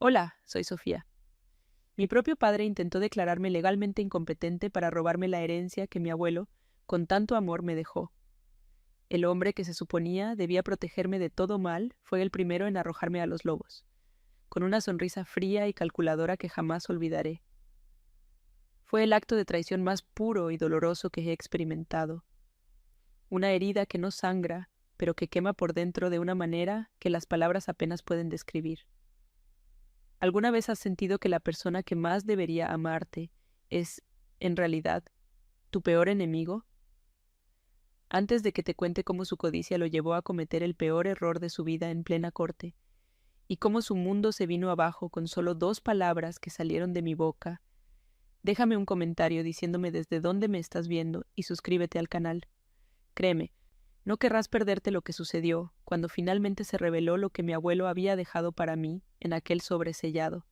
Hola, soy Sofía. Mi propio padre intentó declararme legalmente incompetente para robarme la herencia que mi abuelo, con tanto amor, me dejó. El hombre que se suponía debía protegerme de todo mal fue el primero en arrojarme a los lobos, con una sonrisa fría y calculadora que jamás olvidaré. Fue el acto de traición más puro y doloroso que he experimentado. Una herida que no sangra, pero que quema por dentro de una manera que las palabras apenas pueden describir. ¿Alguna vez has sentido que la persona que más debería amarte es, en realidad, tu peor enemigo? Antes de que te cuente cómo su codicia lo llevó a cometer el peor error de su vida en plena corte, y cómo su mundo se vino abajo con solo 2 palabras que salieron de mi boca, déjame un comentario diciéndome desde dónde me estás viendo y suscríbete al canal. Créeme, no querrás perderte lo que sucedió cuando finalmente se reveló lo que mi abuelo había dejado para mí en aquel sobre sellado.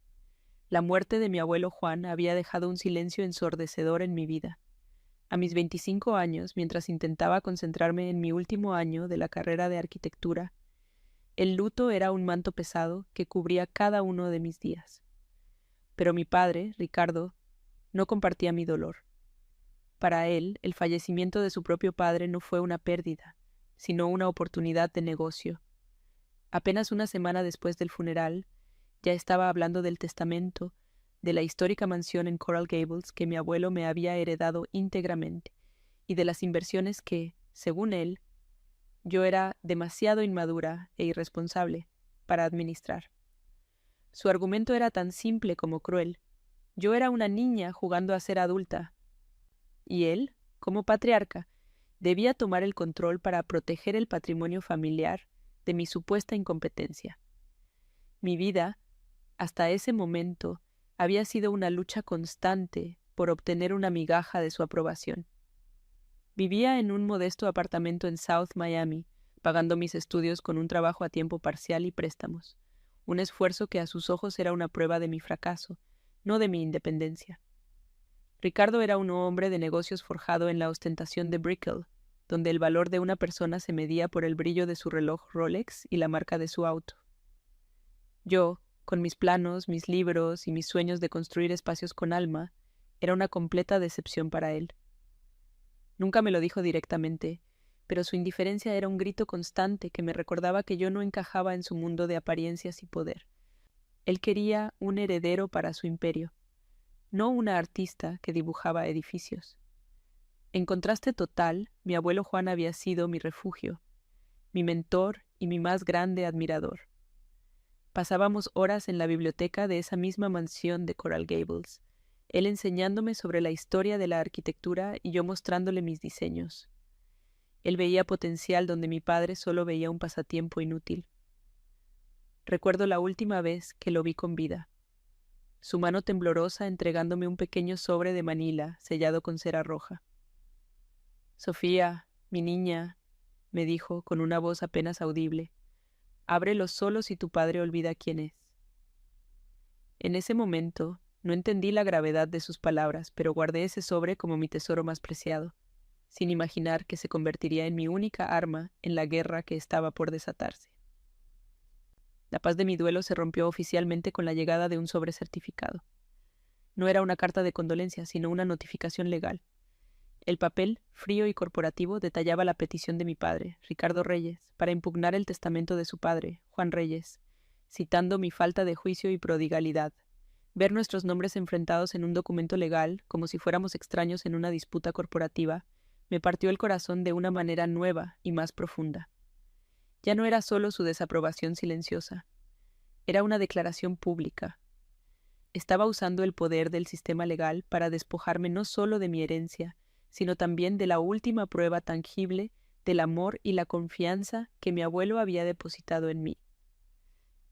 La muerte de mi abuelo Juan había dejado un silencio ensordecedor en mi vida. A mis 25 años, mientras intentaba concentrarme en mi último año de la carrera de arquitectura, el luto era un manto pesado que cubría cada uno de mis días. Pero mi padre, Ricardo, no compartía mi dolor. Para él, el fallecimiento de su propio padre no fue una pérdida, sino una oportunidad de negocio. Apenas una semana después del funeral, ya estaba hablando del testamento, de la histórica mansión en Coral Gables que mi abuelo me había heredado íntegramente, y de las inversiones que, según él, yo era demasiado inmadura e irresponsable para administrar. Su argumento era tan simple como cruel. Yo era una niña jugando a ser adulta, y él, como patriarca, debía tomar el control para proteger el patrimonio familiar de mi supuesta incompetencia. Mi vida, hasta ese momento, había sido una lucha constante por obtener una migaja de su aprobación. Vivía en un modesto apartamento en South Miami, pagando mis estudios con un trabajo a tiempo parcial y préstamos, un esfuerzo que a sus ojos era una prueba de mi fracaso, no de mi independencia. Ricardo era un hombre de negocios forjado en la ostentación de Brickell, donde el valor de una persona se medía por el brillo de su reloj Rolex y la marca de su auto. Yo, con mis planos, mis libros y mis sueños de construir espacios con alma, era una completa decepción para él. Nunca me lo dijo directamente, pero su indiferencia era un grito constante que me recordaba que yo no encajaba en su mundo de apariencias y poder. Él quería un heredero para su imperio, no una artista que dibujaba edificios. En contraste total, mi abuelo Juan había sido mi refugio, mi mentor y mi más grande admirador. Pasábamos horas en la biblioteca de esa misma mansión de Coral Gables, él enseñándome sobre la historia de la arquitectura y yo mostrándole mis diseños. Él veía potencial donde mi padre solo veía un pasatiempo inútil. Recuerdo la última vez que lo vi con vida, su mano temblorosa entregándome un pequeño sobre de Manila sellado con cera roja. Sofía, mi niña, me dijo con una voz apenas audible, ábrelo solo si tu padre olvida quién es. En ese momento, no entendí la gravedad de sus palabras, pero guardé ese sobre como mi tesoro más preciado, sin imaginar que se convertiría en mi única arma en la guerra que estaba por desatarse. La paz de mi duelo se rompió oficialmente con la llegada de un sobre certificado. No era una carta de condolencia, sino una notificación legal. El papel, frío y corporativo, detallaba la petición de mi padre, Ricardo Reyes, para impugnar el testamento de su padre, Juan Reyes, citando mi falta de juicio y prodigalidad. Ver nuestros nombres enfrentados en un documento legal, como si fuéramos extraños en una disputa corporativa, me partió el corazón de una manera nueva y más profunda. Ya no era solo su desaprobación silenciosa, era una declaración pública. Estaba usando el poder del sistema legal para despojarme no solo de mi herencia, sino también de la última prueba tangible del amor y la confianza que mi abuelo había depositado en mí.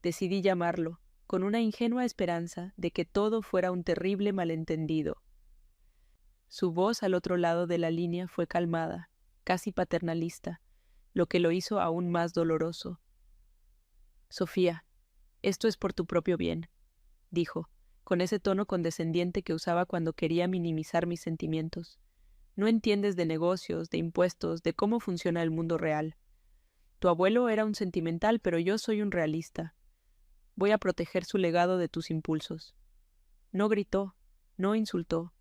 Decidí llamarlo, con una ingenua esperanza de que todo fuera un terrible malentendido. Su voz al otro lado de la línea fue calmada, casi paternalista, lo que lo hizo aún más doloroso. Sofía, esto es por tu propio bien, dijo, con ese tono condescendiente que usaba cuando quería minimizar mis sentimientos. No entiendes de negocios, de impuestos, de cómo funciona el mundo real. Tu abuelo era un sentimental, pero yo soy un realista. Voy a proteger su legado de tus impulsos. No gritó, no insultó.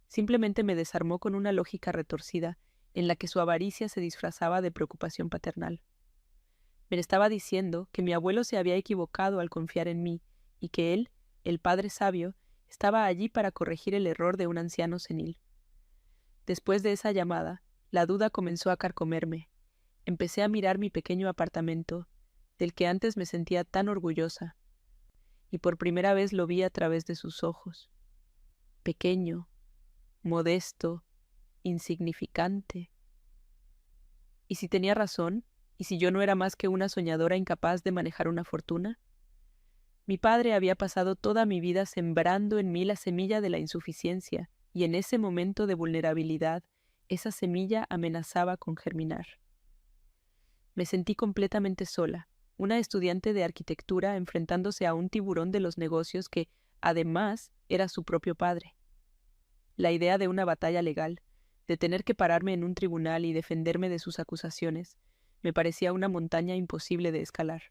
Simplemente me desarmó con una lógica retorcida en la que su avaricia se disfrazaba de preocupación paternal. Me estaba diciendo que mi abuelo se había equivocado al confiar en mí y que él, el padre sabio, estaba allí para corregir el error de un anciano senil. Después de esa llamada, la duda comenzó a carcomerme. Empecé a mirar mi pequeño apartamento, del que antes me sentía tan orgullosa, y por primera vez lo vi a través de sus ojos. Pequeño, modesto, insignificante. ¿Y si tenía razón? ¿Y si yo no era más que una soñadora incapaz de manejar una fortuna? Mi padre había pasado toda mi vida sembrando en mí la semilla de la insuficiencia, y en ese momento de vulnerabilidad, esa semilla amenazaba con germinar. Me sentí completamente sola, una estudiante de arquitectura enfrentándose a un tiburón de los negocios que, además, era su propio padre. La idea de una batalla legal, de tener que pararme en un tribunal y defenderme de sus acusaciones, me parecía una montaña imposible de escalar.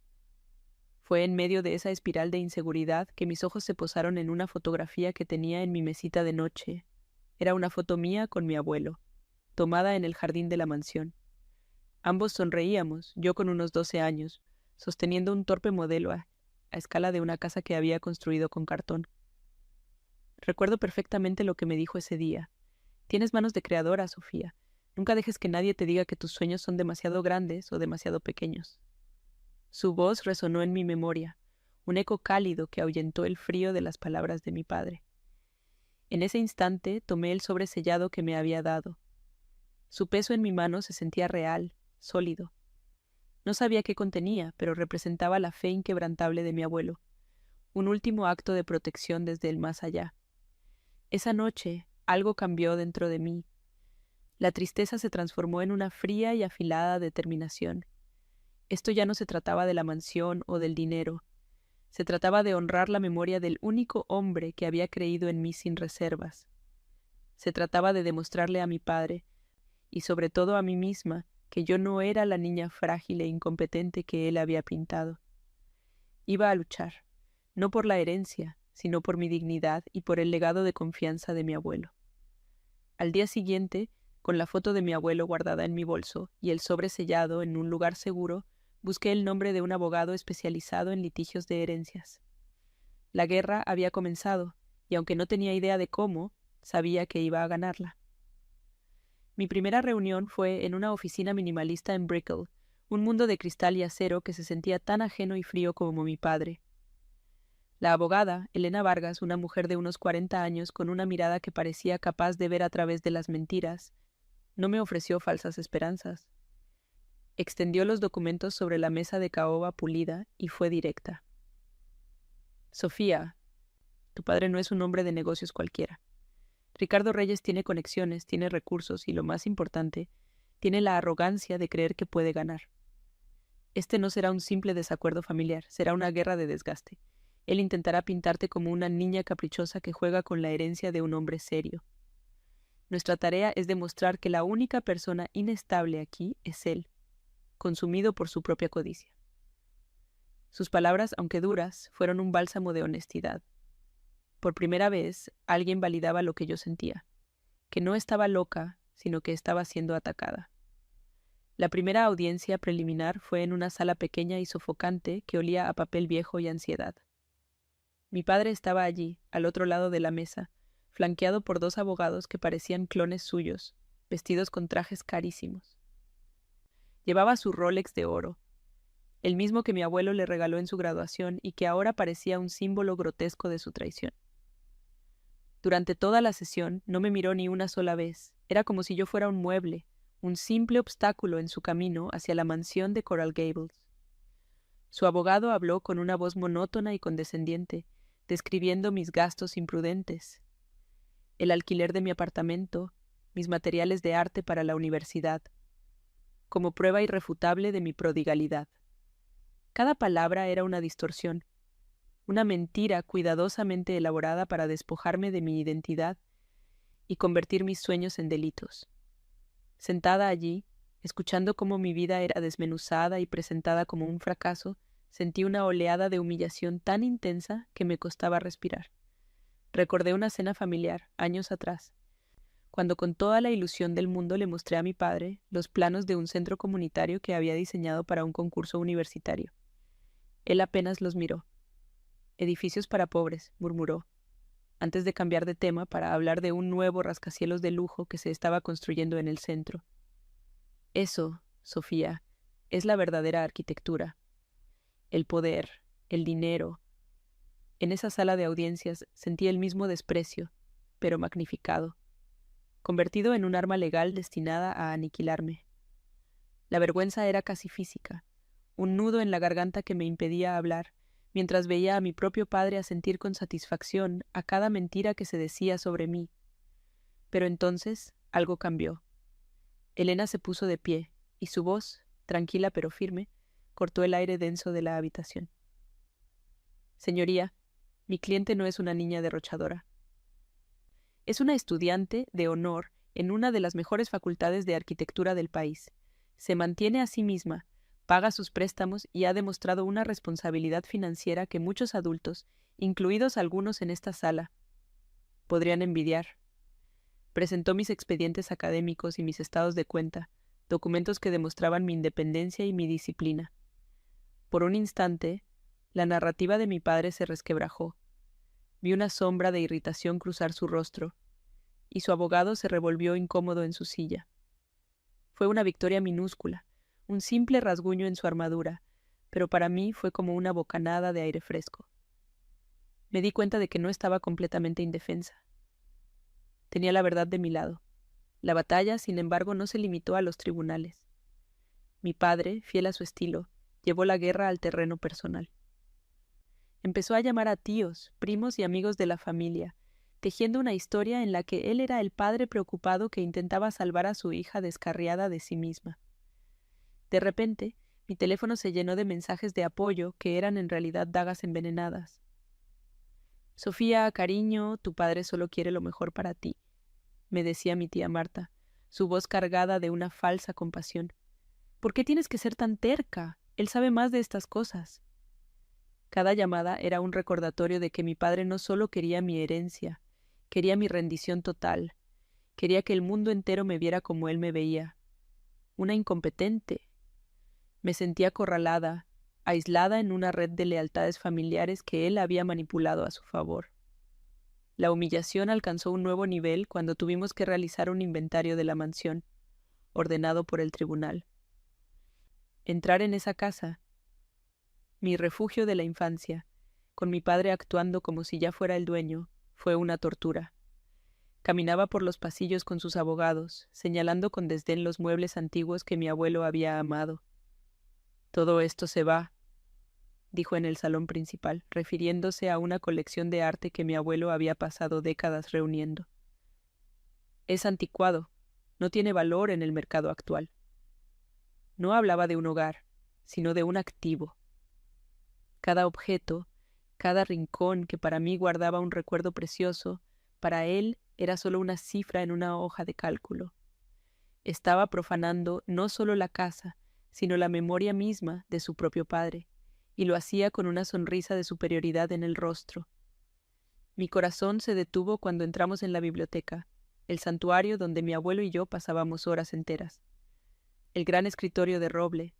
Fue en medio de esa espiral de inseguridad que mis ojos se posaron en una fotografía que tenía en mi mesita de noche. Era una foto mía con mi abuelo, tomada en el jardín de la mansión. Ambos sonreíamos, yo con unos 12 años, sosteniendo un torpe modelo a escala de una casa que había construido con cartón. Recuerdo perfectamente lo que me dijo ese día. Tienes manos de creadora, Sofía. Nunca dejes que nadie te diga que tus sueños son demasiado grandes o demasiado pequeños. Su voz resonó en mi memoria, un eco cálido que ahuyentó el frío de las palabras de mi padre. En ese instante tomé el sobre sellado que me había dado. Su peso en mi mano se sentía real, sólido. No sabía qué contenía, pero representaba la fe inquebrantable de mi abuelo, un último acto de protección desde el más allá. Esa noche, algo cambió dentro de mí. La tristeza se transformó en una fría y afilada determinación. Esto ya no se trataba de la mansión o del dinero. Se trataba de honrar la memoria del único hombre que había creído en mí sin reservas. Se trataba de demostrarle a mi padre, y sobre todo a mí misma, que yo no era la niña frágil e incompetente que él había pintado. Iba a luchar, no por la herencia, sino por mi dignidad y por el legado de confianza de mi abuelo. Al día siguiente, con la foto de mi abuelo guardada en mi bolso y el sobre sellado en un lugar seguro, busqué el nombre de un abogado especializado en litigios de herencias. La guerra había comenzado, y aunque no tenía idea de cómo, sabía que iba a ganarla. Mi primera reunión fue en una oficina minimalista en Brickell, un mundo de cristal y acero que se sentía tan ajeno y frío como mi padre. La abogada, Elena Vargas, una mujer de unos 40 años con una mirada que parecía capaz de ver a través de las mentiras, no me ofreció falsas esperanzas. Extendió los documentos sobre la mesa de caoba pulida y fue directa. Sofía, tu padre no es un hombre de negocios cualquiera. Ricardo Reyes tiene conexiones, tiene recursos y, lo más importante, tiene la arrogancia de creer que puede ganar. Este no será un simple desacuerdo familiar, será una guerra de desgaste. Él intentará pintarte como una niña caprichosa que juega con la herencia de un hombre serio. Nuestra tarea es demostrar que la única persona inestable aquí es él, consumido por su propia codicia. Sus palabras, aunque duras, fueron un bálsamo de honestidad. Por primera vez, alguien validaba lo que yo sentía, que no estaba loca, sino que estaba siendo atacada. La primera audiencia preliminar fue en una sala pequeña y sofocante que olía a papel viejo y ansiedad. Mi padre estaba allí, al otro lado de la mesa, flanqueado por 2 abogados que parecían clones suyos, vestidos con trajes carísimos. Llevaba su Rolex de oro, el mismo que mi abuelo le regaló en su graduación y que ahora parecía un símbolo grotesco de su traición. Durante toda la sesión no me miró ni una sola vez. Era como si yo fuera un mueble, un simple obstáculo en su camino hacia la mansión de Coral Gables. Su abogado habló con una voz monótona y condescendiente, describiendo mis gastos imprudentes, el alquiler de mi apartamento, mis materiales de arte para la universidad, como prueba irrefutable de mi prodigalidad. Cada palabra era una distorsión, una mentira cuidadosamente elaborada para despojarme de mi identidad y convertir mis sueños en delitos. Sentada allí, escuchando cómo mi vida era desmenuzada y presentada como un fracaso, Sentí una oleada de humillación tan intensa que me costaba respirar. Recordé una cena familiar, años atrás, cuando con toda la ilusión del mundo le mostré a mi padre los planos de un centro comunitario que había diseñado para un concurso universitario. Él apenas los miró. «Edificios para pobres», murmuró, antes de cambiar de tema para hablar de un nuevo rascacielos de lujo que se estaba construyendo en el centro. «Eso, Sofía, es la verdadera arquitectura. El poder, el dinero». En esa sala de audiencias sentí el mismo desprecio, pero magnificado, convertido en un arma legal destinada a aniquilarme. La vergüenza era casi física, un nudo en la garganta que me impedía hablar, mientras veía a mi propio padre asentir con satisfacción a cada mentira que se decía sobre mí. Pero entonces algo cambió. Elena se puso de pie, y su voz, tranquila pero firme, cortó el aire denso de la habitación. «Señoría, mi cliente no es una niña derrochadora. Es una estudiante de honor en una de las mejores facultades de arquitectura del país. Se mantiene a sí misma, paga sus préstamos y ha demostrado una responsabilidad financiera que muchos adultos, incluidos algunos en esta sala, podrían envidiar. Presentó mis expedientes académicos y mis estados de cuenta, documentos que demostraban mi independencia y mi disciplina. Por un instante, la narrativa de mi padre se resquebrajó. Vi una sombra de irritación cruzar su rostro, y su abogado se revolvió incómodo en su silla. Fue una victoria minúscula, un simple rasguño en su armadura, pero para mí fue como una bocanada de aire fresco. Me di cuenta de que no estaba completamente indefensa. Tenía la verdad de mi lado. La batalla, sin embargo, no se limitó a los tribunales. Mi padre, fiel a su estilo, llevó la guerra al terreno personal. Empezó a llamar a tíos, primos y amigos de la familia, tejiendo una historia en la que él era el padre preocupado que intentaba salvar a su hija descarriada de sí misma. De repente, mi teléfono se llenó de mensajes de apoyo que eran en realidad dagas envenenadas. «Sofía, cariño, tu padre solo quiere lo mejor para ti», me decía mi tía Marta, su voz cargada de una falsa compasión. «¿Por qué tienes que ser tan terca? Él sabe más de estas cosas». Cada llamada era un recordatorio de que mi padre no solo quería mi herencia, quería mi rendición total, quería que el mundo entero me viera como él me veía. Una incompetente. Me sentía acorralada, aislada en una red de lealtades familiares que él había manipulado a su favor. La humillación alcanzó un nuevo nivel cuando tuvimos que realizar un inventario de la mansión, ordenado por el tribunal. Entrar en esa casa, mi refugio de la infancia, con mi padre actuando como si ya fuera el dueño, fue una tortura. Caminaba por los pasillos con sus abogados, señalando con desdén los muebles antiguos que mi abuelo había amado. «Todo esto se va», dijo en el salón principal, refiriéndose a una colección de arte que mi abuelo había pasado décadas reuniendo. «Es anticuado, no tiene valor en el mercado actual». No hablaba de un hogar, sino de un activo. Cada objeto, cada rincón que para mí guardaba un recuerdo precioso, para él era solo una cifra en una hoja de cálculo. Estaba profanando no solo la casa, sino la memoria misma de su propio padre, y lo hacía con una sonrisa de superioridad en el rostro. Mi corazón se detuvo cuando entramos en la biblioteca, el santuario donde mi abuelo y yo pasábamos horas enteras. El gran escritorio de roble,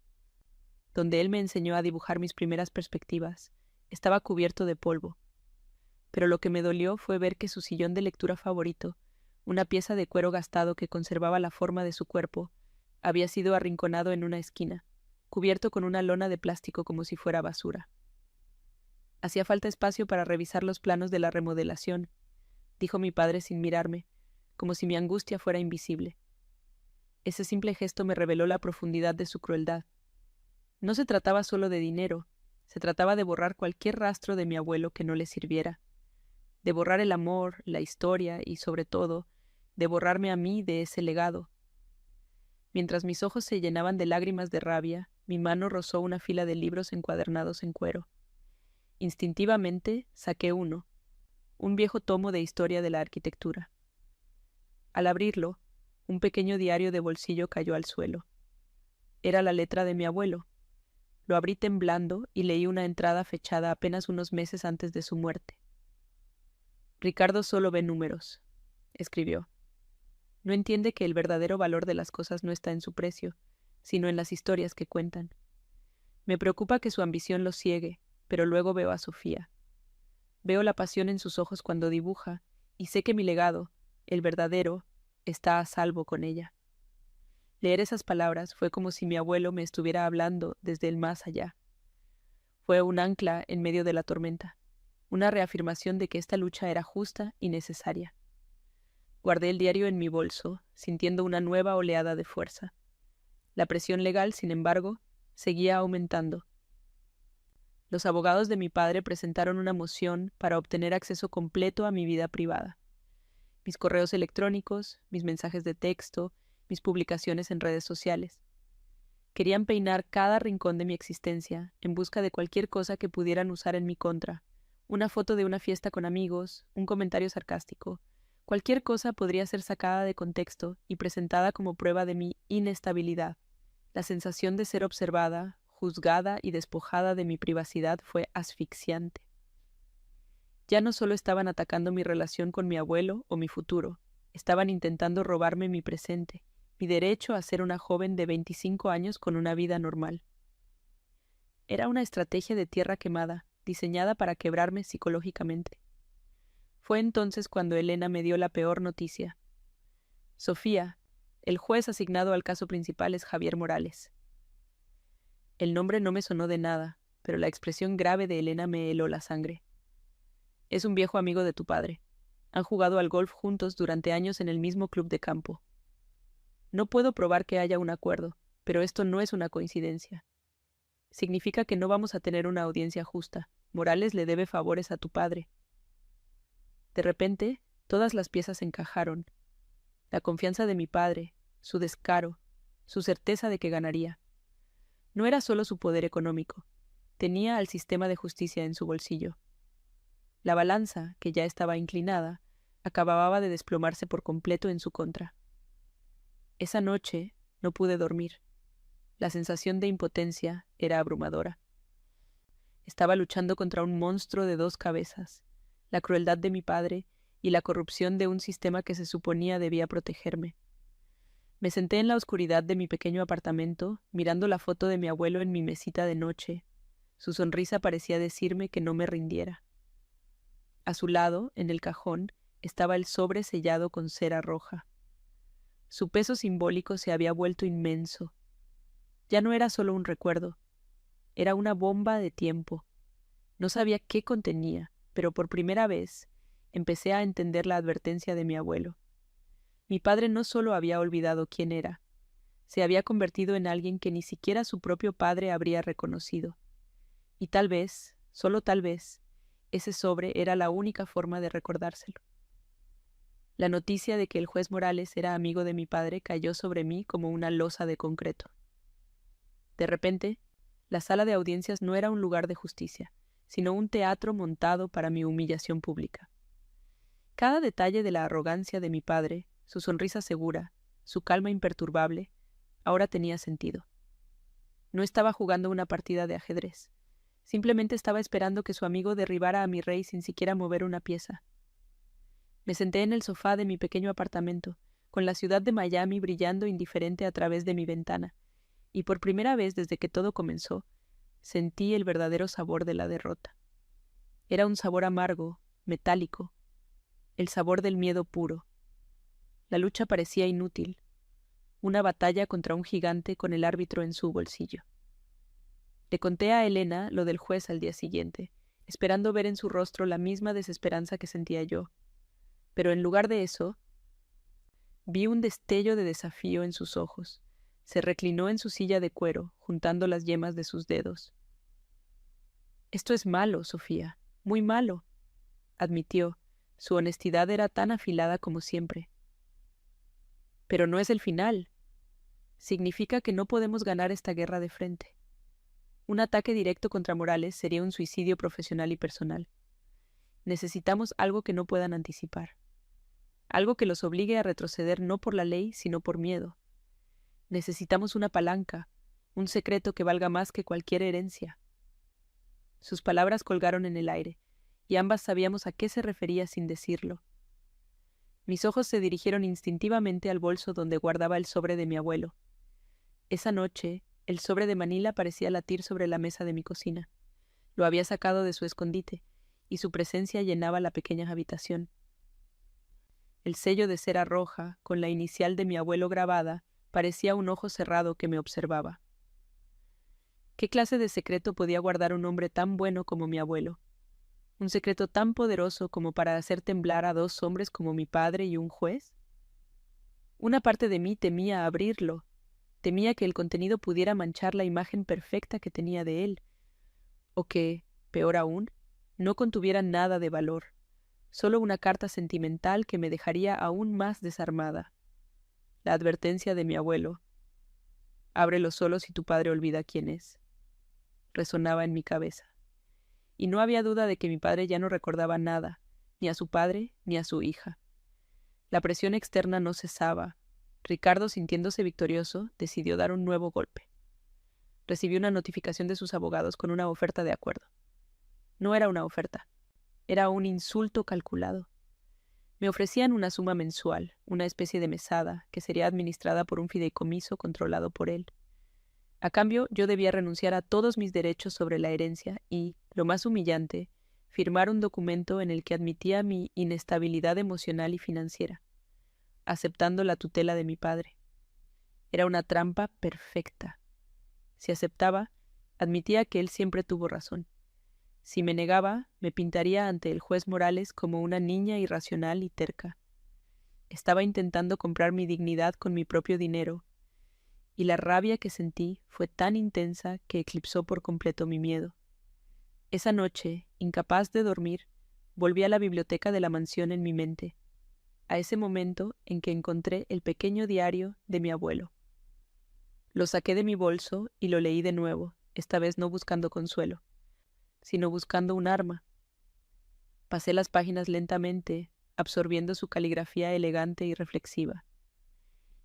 donde él me enseñó a dibujar mis primeras perspectivas, estaba cubierto de polvo. Pero lo que me dolió fue ver que su sillón de lectura favorito, una pieza de cuero gastado que conservaba la forma de su cuerpo, había sido arrinconado en una esquina, cubierto con una lona de plástico como si fuera basura. «Hacía falta espacio para revisar los planos de la remodelación», dijo mi padre sin mirarme, como si mi angustia fuera invisible. Ese simple gesto me reveló la profundidad de su crueldad. No se trataba solo de dinero, se trataba de borrar cualquier rastro de mi abuelo que no le sirviera, de borrar el amor, la historia y, sobre todo, de borrarme a mí de ese legado. Mientras mis ojos se llenaban de lágrimas de rabia, mi mano rozó una fila de libros encuadernados en cuero. Instintivamente saqué uno, un viejo tomo de historia de la arquitectura. Al abrirlo, un pequeño diario de bolsillo cayó al suelo. Era la letra de mi abuelo. Lo abrí temblando y leí una entrada fechada apenas unos meses antes de su muerte. Ricardo solo ve números, escribió. No entiende que el verdadero valor de las cosas no está en su precio, sino en las historias que cuentan. Me preocupa que su ambición lo ciegue, pero luego veo a Sofía. Veo la pasión en sus ojos cuando dibuja, y sé que mi legado, el verdadero, está a salvo con ella. Leer esas palabras fue como si mi abuelo me estuviera hablando desde el más allá. Fue un ancla en medio de la tormenta, una reafirmación de que esta lucha era justa y necesaria. Guardé el diario en mi bolso, sintiendo una nueva oleada de fuerza. La presión legal, sin embargo, seguía aumentando. Los abogados de mi padre presentaron una moción para obtener acceso completo a mi vida privada. Mis correos electrónicos, mis mensajes de texto, mis publicaciones en redes sociales. Querían peinar cada rincón de mi existencia en busca de cualquier cosa que pudieran usar en mi contra. Una foto de una fiesta con amigos, un comentario sarcástico. Cualquier cosa podría ser sacada de contexto y presentada como prueba de mi inestabilidad. La sensación de ser observada, juzgada y despojada de mi privacidad fue asfixiante. Ya no solo estaban atacando mi relación con mi abuelo o mi futuro, estaban intentando robarme mi presente, mi derecho a ser una joven de 25 años con una vida normal. Era una estrategia de tierra quemada, diseñada para quebrarme psicológicamente. Fue entonces cuando Elena me dio la peor noticia. Sofía, el juez asignado al caso principal es Javier Morales. El nombre no me sonó de nada, pero la expresión grave de Elena me heló la sangre. Es un viejo amigo de tu padre. Han jugado al golf juntos durante años en el mismo club de campo. No puedo probar que haya un acuerdo, pero esto no es una coincidencia. Significa que no vamos a tener una audiencia justa. Morales le debe favores a tu padre. De repente, todas las piezas encajaron. La confianza de mi padre, su descaro, su certeza de que ganaría. No era solo su poder económico. Tenía al sistema de justicia en su bolsillo. La balanza, que ya estaba inclinada, acababa de desplomarse por completo en su contra. Esa noche no pude dormir. La sensación de impotencia era abrumadora. Estaba luchando contra un monstruo de 2 cabezas, la crueldad de mi padre y la corrupción de un sistema que se suponía debía protegerme. Me senté en la oscuridad de mi pequeño apartamento, mirando la foto de mi abuelo en mi mesita de noche. Su sonrisa parecía decirme que no me rindiera. A su lado, en el cajón, estaba el sobre sellado con cera roja. Su peso simbólico se había vuelto inmenso. Ya no era solo un recuerdo, era una bomba de tiempo. No sabía qué contenía, pero por primera vez empecé a entender la advertencia de mi abuelo. Mi padre no solo había olvidado quién era, se había convertido en alguien que ni siquiera su propio padre habría reconocido. Y tal vez, solo tal vez, ese sobre era la única forma de recordárselo. La noticia de que el juez Morales era amigo de mi padre cayó sobre mí como una losa de concreto. De repente, la sala de audiencias no era un lugar de justicia, sino un teatro montado para mi humillación pública. Cada detalle de la arrogancia de mi padre, su sonrisa segura, su calma imperturbable, ahora tenía sentido. No estaba jugando una partida de ajedrez. Simplemente estaba esperando que su amigo derribara a mi rey sin siquiera mover una pieza. Me senté en el sofá de mi pequeño apartamento, con la ciudad de Miami brillando indiferente a través de mi ventana, y por primera vez desde que todo comenzó, sentí el verdadero sabor de la derrota. Era un sabor amargo, metálico, el sabor del miedo puro. La lucha parecía inútil, una batalla contra un gigante con el árbitro en su bolsillo. Le conté a Elena lo del juez al día siguiente, esperando ver en su rostro la misma desesperanza que sentía yo. Pero en lugar de eso, vi un destello de desafío en sus ojos. Se reclinó en su silla de cuero, juntando las yemas de sus dedos. «Esto es malo, Sofía, muy malo», admitió. Su honestidad era tan afilada como siempre. «Pero no es el final. Significa que no podemos ganar esta guerra de frente. Un ataque directo contra Morales sería un suicidio profesional y personal. Necesitamos algo que no puedan anticipar. Algo que los obligue a retroceder no por la ley, sino por miedo. Necesitamos una palanca, un secreto que valga más que cualquier herencia. Sus palabras colgaron en el aire, y ambas sabíamos a qué se refería sin decirlo. Mis ojos se dirigieron instintivamente al bolso donde guardaba el sobre de mi abuelo. Esa noche, el sobre de Manila parecía latir sobre la mesa de mi cocina. Lo había sacado de su escondite, y su presencia llenaba la pequeña habitación. El sello de cera roja, con la inicial de mi abuelo grabada, parecía un ojo cerrado que me observaba. ¿Qué clase de secreto podía guardar un hombre tan bueno como mi abuelo? ¿Un secreto tan poderoso como para hacer temblar a dos hombres como mi padre y un juez? Una parte de mí temía abrirlo, temía que el contenido pudiera manchar la imagen perfecta que tenía de él, o que, peor aún, no contuviera nada de valor, solo una carta sentimental que me dejaría aún más desarmada. La advertencia de mi abuelo: ábrelo solo si tu padre olvida quién es, resonaba en mi cabeza. Y no había duda de que mi padre ya no recordaba nada, ni a su padre ni a su hija. La presión externa no cesaba. Ricardo, sintiéndose victorioso, decidió dar un nuevo golpe. Recibió una notificación de sus abogados con una oferta de acuerdo. No era una oferta, era un insulto calculado. Me ofrecían una suma mensual, una especie de mesada, que sería administrada por un fideicomiso controlado por él. A cambio, yo debía renunciar a todos mis derechos sobre la herencia y, lo más humillante, firmar un documento en el que admitía mi inestabilidad emocional y financiera, aceptando la tutela de mi padre. Era una trampa perfecta. Si aceptaba, admitía que él siempre tuvo razón. Si me negaba, me pintaría ante el juez Morales como una niña irracional y terca. Estaba intentando comprar mi dignidad con mi propio dinero, y la rabia que sentí fue tan intensa que eclipsó por completo mi miedo. Esa noche, incapaz de dormir, volví a la biblioteca de la mansión en mi mente, a ese momento en que encontré el pequeño diario de mi abuelo. Lo saqué de mi bolso y lo leí de nuevo, esta vez no buscando consuelo, sino buscando un arma. Pasé las páginas lentamente, absorbiendo su caligrafía elegante y reflexiva.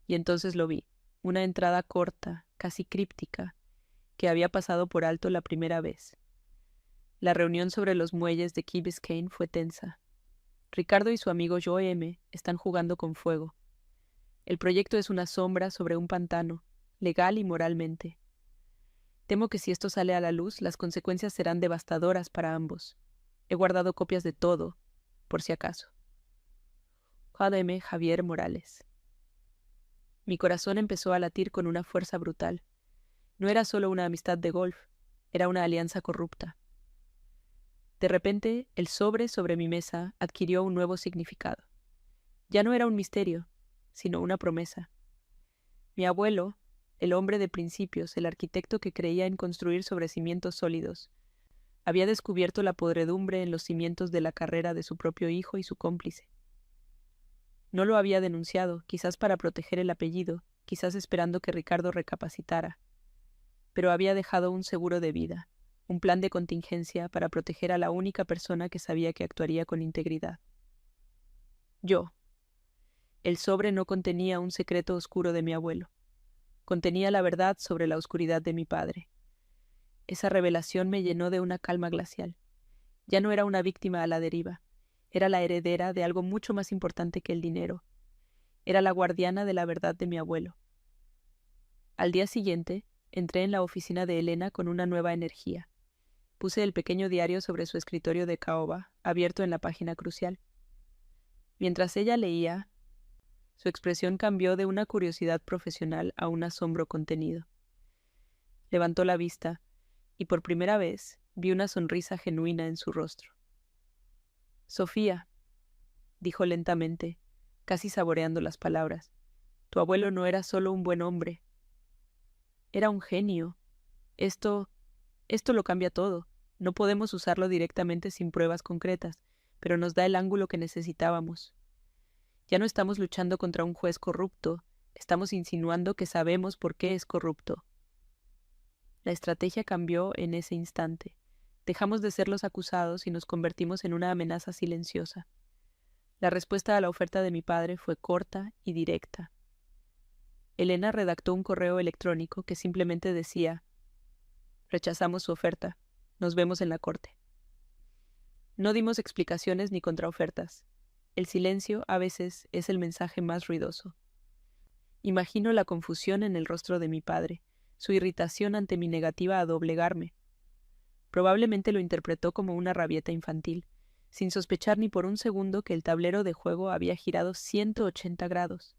Y entonces lo vi, una entrada corta, casi críptica, que había pasado por alto la primera vez. La reunión sobre los muelles de Key Biscayne fue tensa. Ricardo y su amigo Joe M. están jugando con fuego. El proyecto es una sombra sobre un pantano, legal y moralmente. Temo que si esto sale a la luz, las consecuencias serán devastadoras para ambos. He guardado copias de todo, por si acaso. J.M. Javier Morales. Mi corazón empezó a latir con una fuerza brutal. No era solo una amistad de golf, era una alianza corrupta. De repente, el sobre mi mesa adquirió un nuevo significado. Ya no era un misterio, sino una promesa. Mi abuelo, el hombre de principios, el arquitecto que creía en construir sobre cimientos sólidos, había descubierto la podredumbre en los cimientos de la carrera de su propio hijo y su cómplice. No lo había denunciado, quizás para proteger el apellido, quizás esperando que Ricardo recapacitara, pero había dejado un seguro de vida, un plan de contingencia para proteger a la única persona que sabía que actuaría con integridad. Yo. El sobre no contenía un secreto oscuro de mi abuelo. Contenía la verdad sobre la oscuridad de mi padre. Esa revelación me llenó de una calma glacial. Ya no era una víctima a la deriva. Era la heredera de algo mucho más importante que el dinero. Era la guardiana de la verdad de mi abuelo. Al día siguiente, entré en la oficina de Elena con una nueva energía. Puse el pequeño diario sobre su escritorio de caoba, abierto en la página crucial. Mientras ella leía, su expresión cambió de una curiosidad profesional a un asombro contenido. Levantó la vista, y por primera vez vi una sonrisa genuina en su rostro. «Sofía», dijo lentamente, casi saboreando las palabras, «tu abuelo no era solo un buen hombre. Era un genio. Esto lo cambia todo. No podemos usarlo directamente sin pruebas concretas, pero nos da el ángulo que necesitábamos. Ya no estamos luchando contra un juez corrupto, estamos insinuando que sabemos por qué es corrupto». La estrategia cambió en ese instante. Dejamos de ser los acusados y nos convertimos en una amenaza silenciosa. La respuesta a la oferta de mi padre fue corta y directa. Elena redactó un correo electrónico que simplemente decía: «Rechazamos su oferta. Nos vemos en la corte». No dimos explicaciones ni contraofertas. El silencio, a veces, es el mensaje más ruidoso. Imagino la confusión en el rostro de mi padre, su irritación ante mi negativa a doblegarme. Probablemente lo interpretó como una rabieta infantil, sin sospechar ni por un segundo que el tablero de juego había girado 180 grados.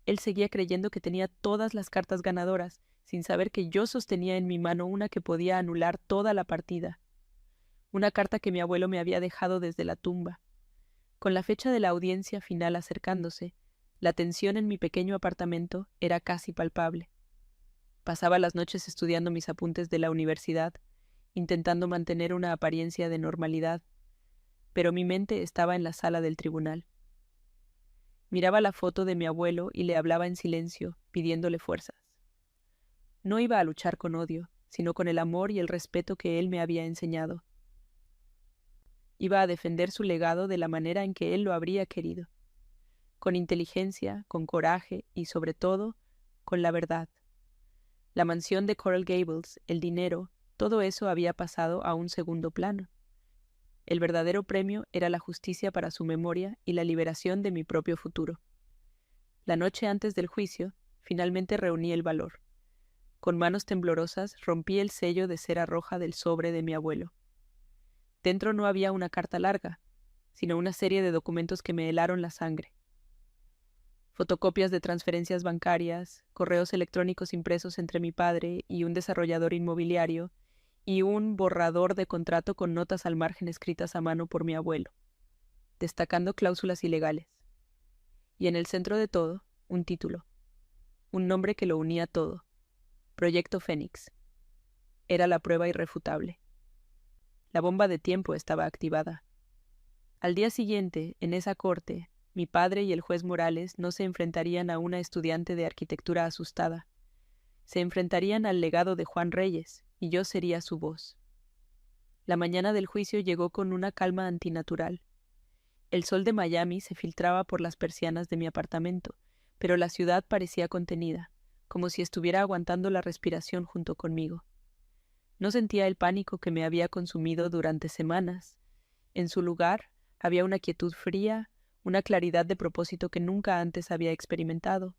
Él seguía creyendo que tenía todas las cartas ganadoras, sin saber que yo sostenía en mi mano una que podía anular toda la partida. Una carta que mi abuelo me había dejado desde la tumba. Con la fecha de la audiencia final acercándose, la tensión en mi pequeño apartamento era casi palpable. Pasaba las noches estudiando mis apuntes de la universidad, intentando mantener una apariencia de normalidad, pero mi mente estaba en la sala del tribunal. Miraba la foto de mi abuelo y le hablaba en silencio, pidiéndole fuerzas. No iba a luchar con odio, sino con el amor y el respeto que él me había enseñado. Iba a defender su legado de la manera en que él lo habría querido, con inteligencia, con coraje y, sobre todo, con la verdad. La mansión de Coral Gables, el dinero, todo eso había pasado a un segundo plano. El verdadero premio era la justicia para su memoria y la liberación de mi propio futuro. La noche antes del juicio, finalmente reuní el valor. Con manos temblorosas rompí el sello de cera roja del sobre de mi abuelo. Dentro no había una carta larga, sino una serie de documentos que me helaron la sangre. Fotocopias de transferencias bancarias, correos electrónicos impresos entre mi padre y un desarrollador inmobiliario, y un borrador de contrato con notas al margen escritas a mano por mi abuelo, destacando cláusulas ilegales. Y en el centro de todo, un título, un nombre que lo unía todo: Proyecto Fénix. Era la prueba irrefutable. La bomba de tiempo estaba activada. Al día siguiente, en esa corte, mi padre y el juez Morales no se enfrentarían a una estudiante de arquitectura asustada. Se enfrentarían al legado de Juan Reyes, y yo sería su voz. La mañana del juicio llegó con una calma antinatural. El sol de Miami se filtraba por las persianas de mi apartamento, pero la ciudad parecía contenida, como si estuviera aguantando la respiración junto conmigo. No sentía el pánico que me había consumido durante semanas. En su lugar, había una quietud fría, una claridad de propósito que nunca antes había experimentado.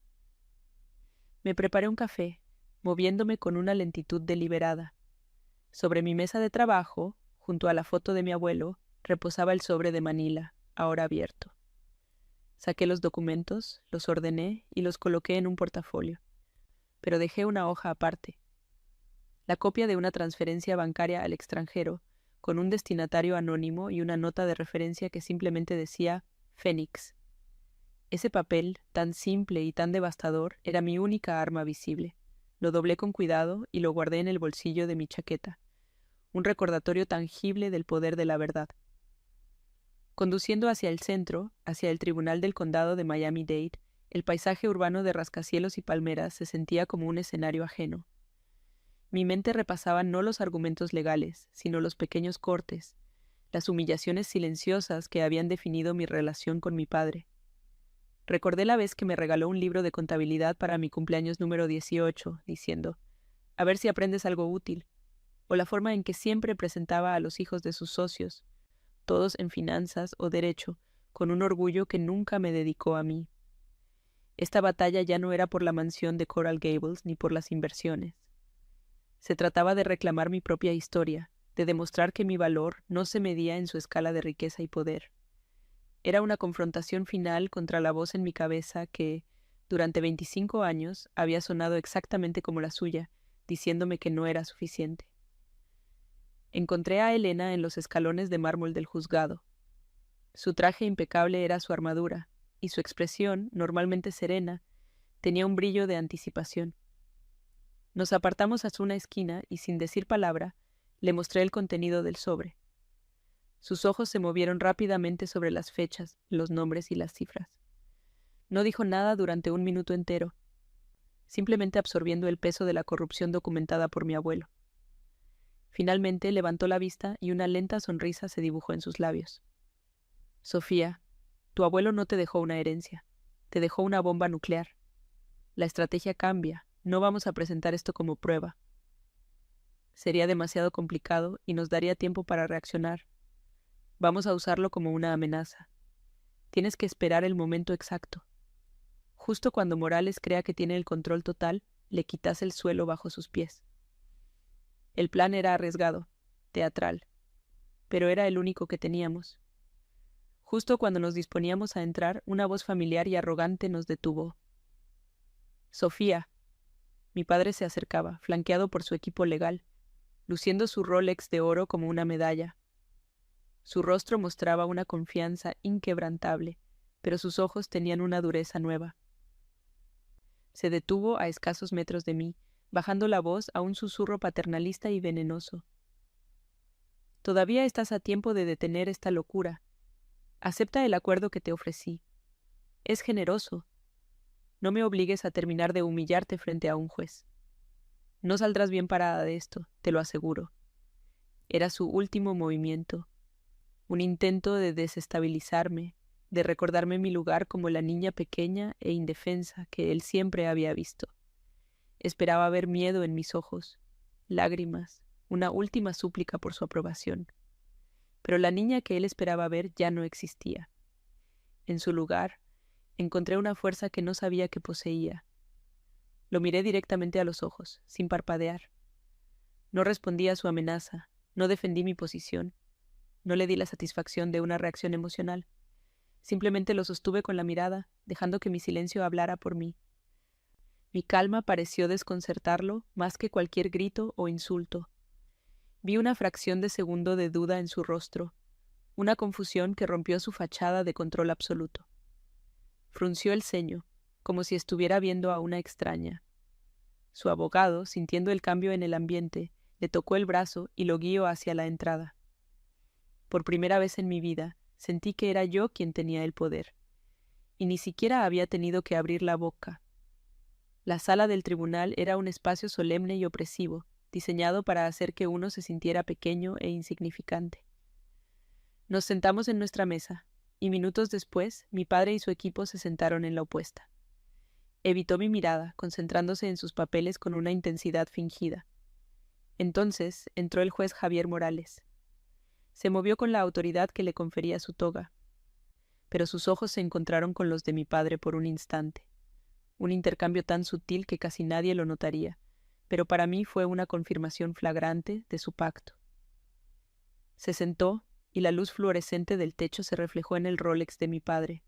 Me preparé un café, moviéndome con una lentitud deliberada. Sobre mi mesa de trabajo, junto a la foto de mi abuelo, reposaba el sobre de Manila, ahora abierto. Saqué los documentos, los ordené y los coloqué en un portafolio, pero dejé una hoja aparte. La copia de una transferencia bancaria al extranjero, con un destinatario anónimo y una nota de referencia que simplemente decía Fénix. Ese papel, tan simple y tan devastador, era mi única arma visible. Lo doblé con cuidado y lo guardé en el bolsillo de mi chaqueta, un recordatorio tangible del poder de la verdad. Conduciendo hacia el centro, hacia el tribunal del condado de Miami-Dade, el paisaje urbano de rascacielos y palmeras se sentía como un escenario ajeno. Mi mente repasaba no los argumentos legales, sino los pequeños cortes, las humillaciones silenciosas que habían definido mi relación con mi padre. Recordé la vez que me regaló un libro de contabilidad para mi cumpleaños número 18, diciendo: «A ver si aprendes algo útil», o la forma en que siempre presentaba a los hijos de sus socios, todos en finanzas o derecho, con un orgullo que nunca me dedicó a mí. Esta batalla ya no era por la mansión de Coral Gables ni por las inversiones. Se trataba de reclamar mi propia historia, de demostrar que mi valor no se medía en su escala de riqueza y poder. Era una confrontación final contra la voz en mi cabeza que, durante 25 años, había sonado exactamente como la suya, diciéndome que no era suficiente. Encontré a Elena en los escalones de mármol del juzgado. Su traje impecable era su armadura, y su expresión, normalmente serena, tenía un brillo de anticipación. Nos apartamos hacia una esquina y, sin decir palabra, le mostré el contenido del sobre. Sus ojos se movieron rápidamente sobre las fechas, los nombres y las cifras. No dijo nada durante un minuto entero, simplemente absorbiendo el peso de la corrupción documentada por mi abuelo. Finalmente levantó la vista y una lenta sonrisa se dibujó en sus labios. «Sofía, tu abuelo no te dejó una herencia, te dejó una bomba nuclear». La estrategia cambia. No vamos a presentar esto como prueba. Sería demasiado complicado y nos daría tiempo para reaccionar. Vamos a usarlo como una amenaza. Tienes que esperar el momento exacto. Justo cuando Morales crea que tiene el control total, le quitas el suelo bajo sus pies. El plan era arriesgado, teatral, pero era el único que teníamos. Justo cuando nos disponíamos a entrar, una voz familiar y arrogante nos detuvo. Sofía. Mi padre se acercaba, flanqueado por su equipo legal, luciendo su Rolex de oro como una medalla. Su rostro mostraba una confianza inquebrantable, pero sus ojos tenían una dureza nueva. Se detuvo a escasos metros de mí, bajando la voz a un susurro paternalista y venenoso. Todavía estás a tiempo de detener esta locura. Acepta el acuerdo que te ofrecí. Es generoso. No me obligues a terminar de humillarte frente a un juez. No saldrás bien parada de esto, te lo aseguro. Era su último movimiento, un intento de desestabilizarme, de recordarme mi lugar como la niña pequeña e indefensa que él siempre había visto. Esperaba ver miedo en mis ojos, lágrimas, una última súplica por su aprobación. Pero la niña que él esperaba ver ya no existía. En su lugar, encontré una fuerza que no sabía que poseía. Lo miré directamente a los ojos, sin parpadear. No respondí a su amenaza, no defendí mi posición, no le di la satisfacción de una reacción emocional. Simplemente lo sostuve con la mirada, dejando que mi silencio hablara por mí. Mi calma pareció desconcertarlo más que cualquier grito o insulto. Vi una fracción de segundo de duda en su rostro, una confusión que rompió su fachada de control absoluto. Frunció el ceño, como si estuviera viendo a una extraña. Su abogado, sintiendo el cambio en el ambiente, le tocó el brazo y lo guió hacia la entrada. Por primera vez en mi vida, sentí que era yo quien tenía el poder, y ni siquiera había tenido que abrir la boca. La sala del tribunal era un espacio solemne y opresivo, diseñado para hacer que uno se sintiera pequeño e insignificante. Nos sentamos en nuestra mesa, y minutos después, mi padre y su equipo se sentaron en la opuesta. Evitó mi mirada, concentrándose en sus papeles con una intensidad fingida. Entonces entró el juez Javier Morales. Se movió con la autoridad que le confería su toga, pero sus ojos se encontraron con los de mi padre por un instante. Un intercambio tan sutil que casi nadie lo notaría, pero para mí fue una confirmación flagrante de su pacto. Se sentó y la luz fluorescente del techo se reflejó en el Rolex de mi padre.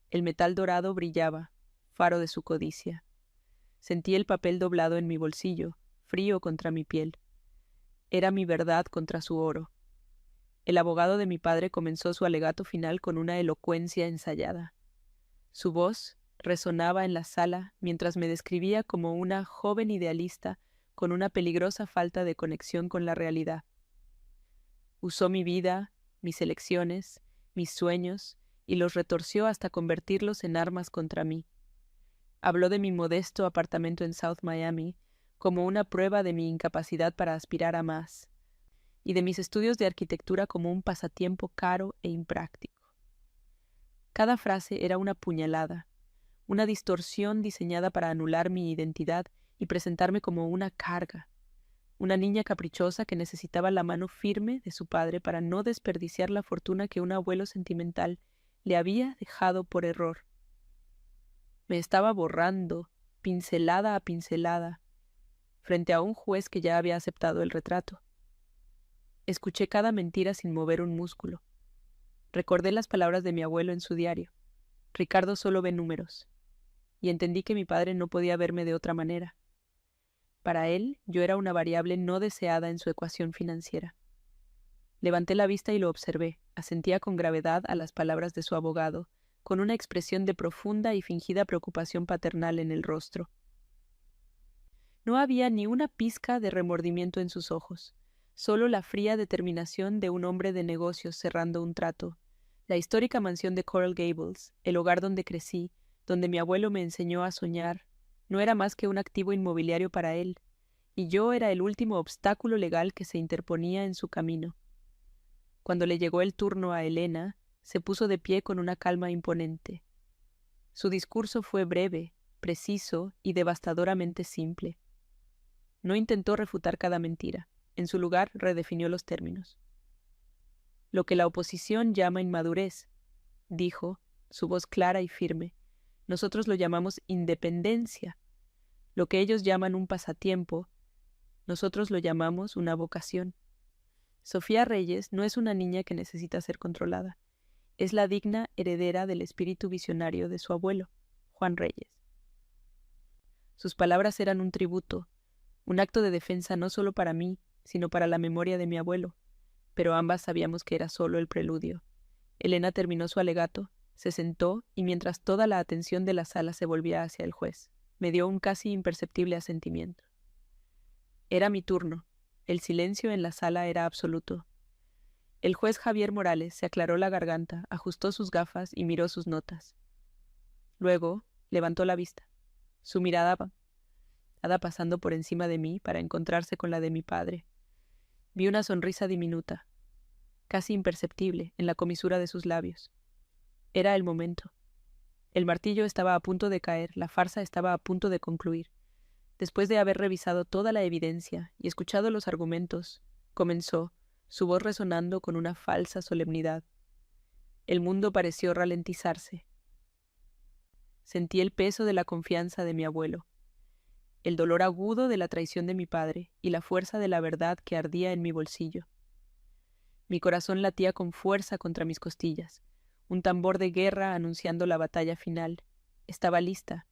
El metal dorado brillaba, faro de su codicia. Sentí el papel doblado en mi bolsillo, frío contra mi piel. Era mi verdad contra su oro. El abogado de mi padre comenzó su alegato final con una elocuencia ensayada. Su voz resonaba en la sala mientras me describía como una joven idealista con una peligrosa falta de conexión con la realidad. Usó mi vida, mis elecciones, mis sueños, y los retorció hasta convertirlos en armas contra mí. Habló de mi modesto apartamento en South Miami como una prueba de mi incapacidad para aspirar a más, y de mis estudios de arquitectura como un pasatiempo caro e impráctico. Cada frase era una puñalada, una distorsión diseñada para anular mi identidad y presentarme como una carga, una niña caprichosa que necesitaba la mano firme de su padre para no desperdiciar la fortuna que un abuelo sentimental le había dejado por error. Me estaba borrando, pincelada a pincelada, frente a un juez que ya había aceptado el retrato. Escuché cada mentira sin mover un músculo. Recordé las palabras de mi abuelo en su diario. Ricardo solo ve números. Y entendí que mi padre no podía verme de otra manera. Para él, yo era una variable no deseada en su ecuación financiera. Levanté la vista y lo observé. Asentía con gravedad a las palabras de su abogado, con una expresión de profunda y fingida preocupación paternal en el rostro. No había ni una pizca de remordimiento en sus ojos, solo la fría determinación de un hombre de negocios cerrando un trato. La histórica mansión de Coral Gables, el hogar donde crecí, donde mi abuelo me enseñó a soñar, no era más que un activo inmobiliario para él, y yo era el último obstáculo legal que se interponía en su camino. Cuando le llegó el turno a Elena, se puso de pie con una calma imponente. Su discurso fue breve, preciso y devastadoramente simple. No intentó refutar cada mentira. En su lugar, redefinió los términos. Lo que la oposición llama inmadurez, dijo, su voz clara y firme, nosotros lo llamamos independencia. Lo que ellos llaman un pasatiempo, nosotros lo llamamos una vocación. Sofía Reyes no es una niña que necesita ser controlada. Es la digna heredera del espíritu visionario de su abuelo, Juan Reyes. Sus palabras eran un tributo, un acto de defensa no solo para mí, sino para la memoria de mi abuelo, pero ambas sabíamos que era solo el preludio. Elena terminó su alegato, se sentó y mientras toda la atención de la sala se volvía hacia el juez, me dio un casi imperceptible asentimiento. Era mi turno. El silencio en la sala era absoluto. El juez Javier Morales se aclaró la garganta, ajustó sus gafas y miró sus notas. Luego levantó la vista. Su mirada pasando por encima de mí para encontrarse con la de mi padre. Vi una sonrisa diminuta, casi imperceptible, en la comisura de sus labios. Era el momento. El martillo estaba a punto de caer, la farsa estaba a punto de concluir. Después de haber revisado toda la evidencia y escuchado los argumentos, comenzó, su voz resonando con una falsa solemnidad. El mundo pareció ralentizarse. Sentí el peso de la confianza de mi abuelo, el dolor agudo de la traición de mi padre y la fuerza de la verdad que ardía en mi bolsillo. Mi corazón latía con fuerza contra mis costillas, un tambor de guerra anunciando la batalla final. Estaba lista.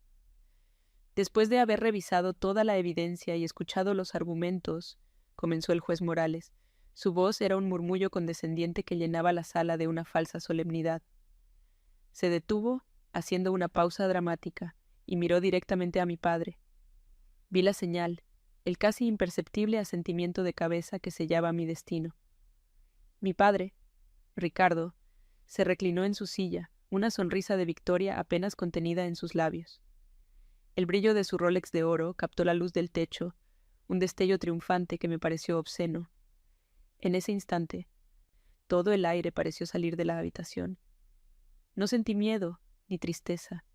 Después de haber revisado toda la evidencia y escuchado los argumentos, comenzó el juez Morales. Su voz era un murmullo condescendiente que llenaba la sala de una falsa solemnidad. Se detuvo, haciendo una pausa dramática, y miró directamente a mi padre. Vi la señal, el casi imperceptible asentimiento de cabeza que sellaba mi destino. Mi padre, Ricardo, se reclinó en su silla, una sonrisa de victoria apenas contenida en sus labios. El brillo de su Rolex de oro captó la luz del techo, un destello triunfante que me pareció obsceno. En ese instante, todo el aire pareció salir de la habitación. No sentí miedo ni tristeza,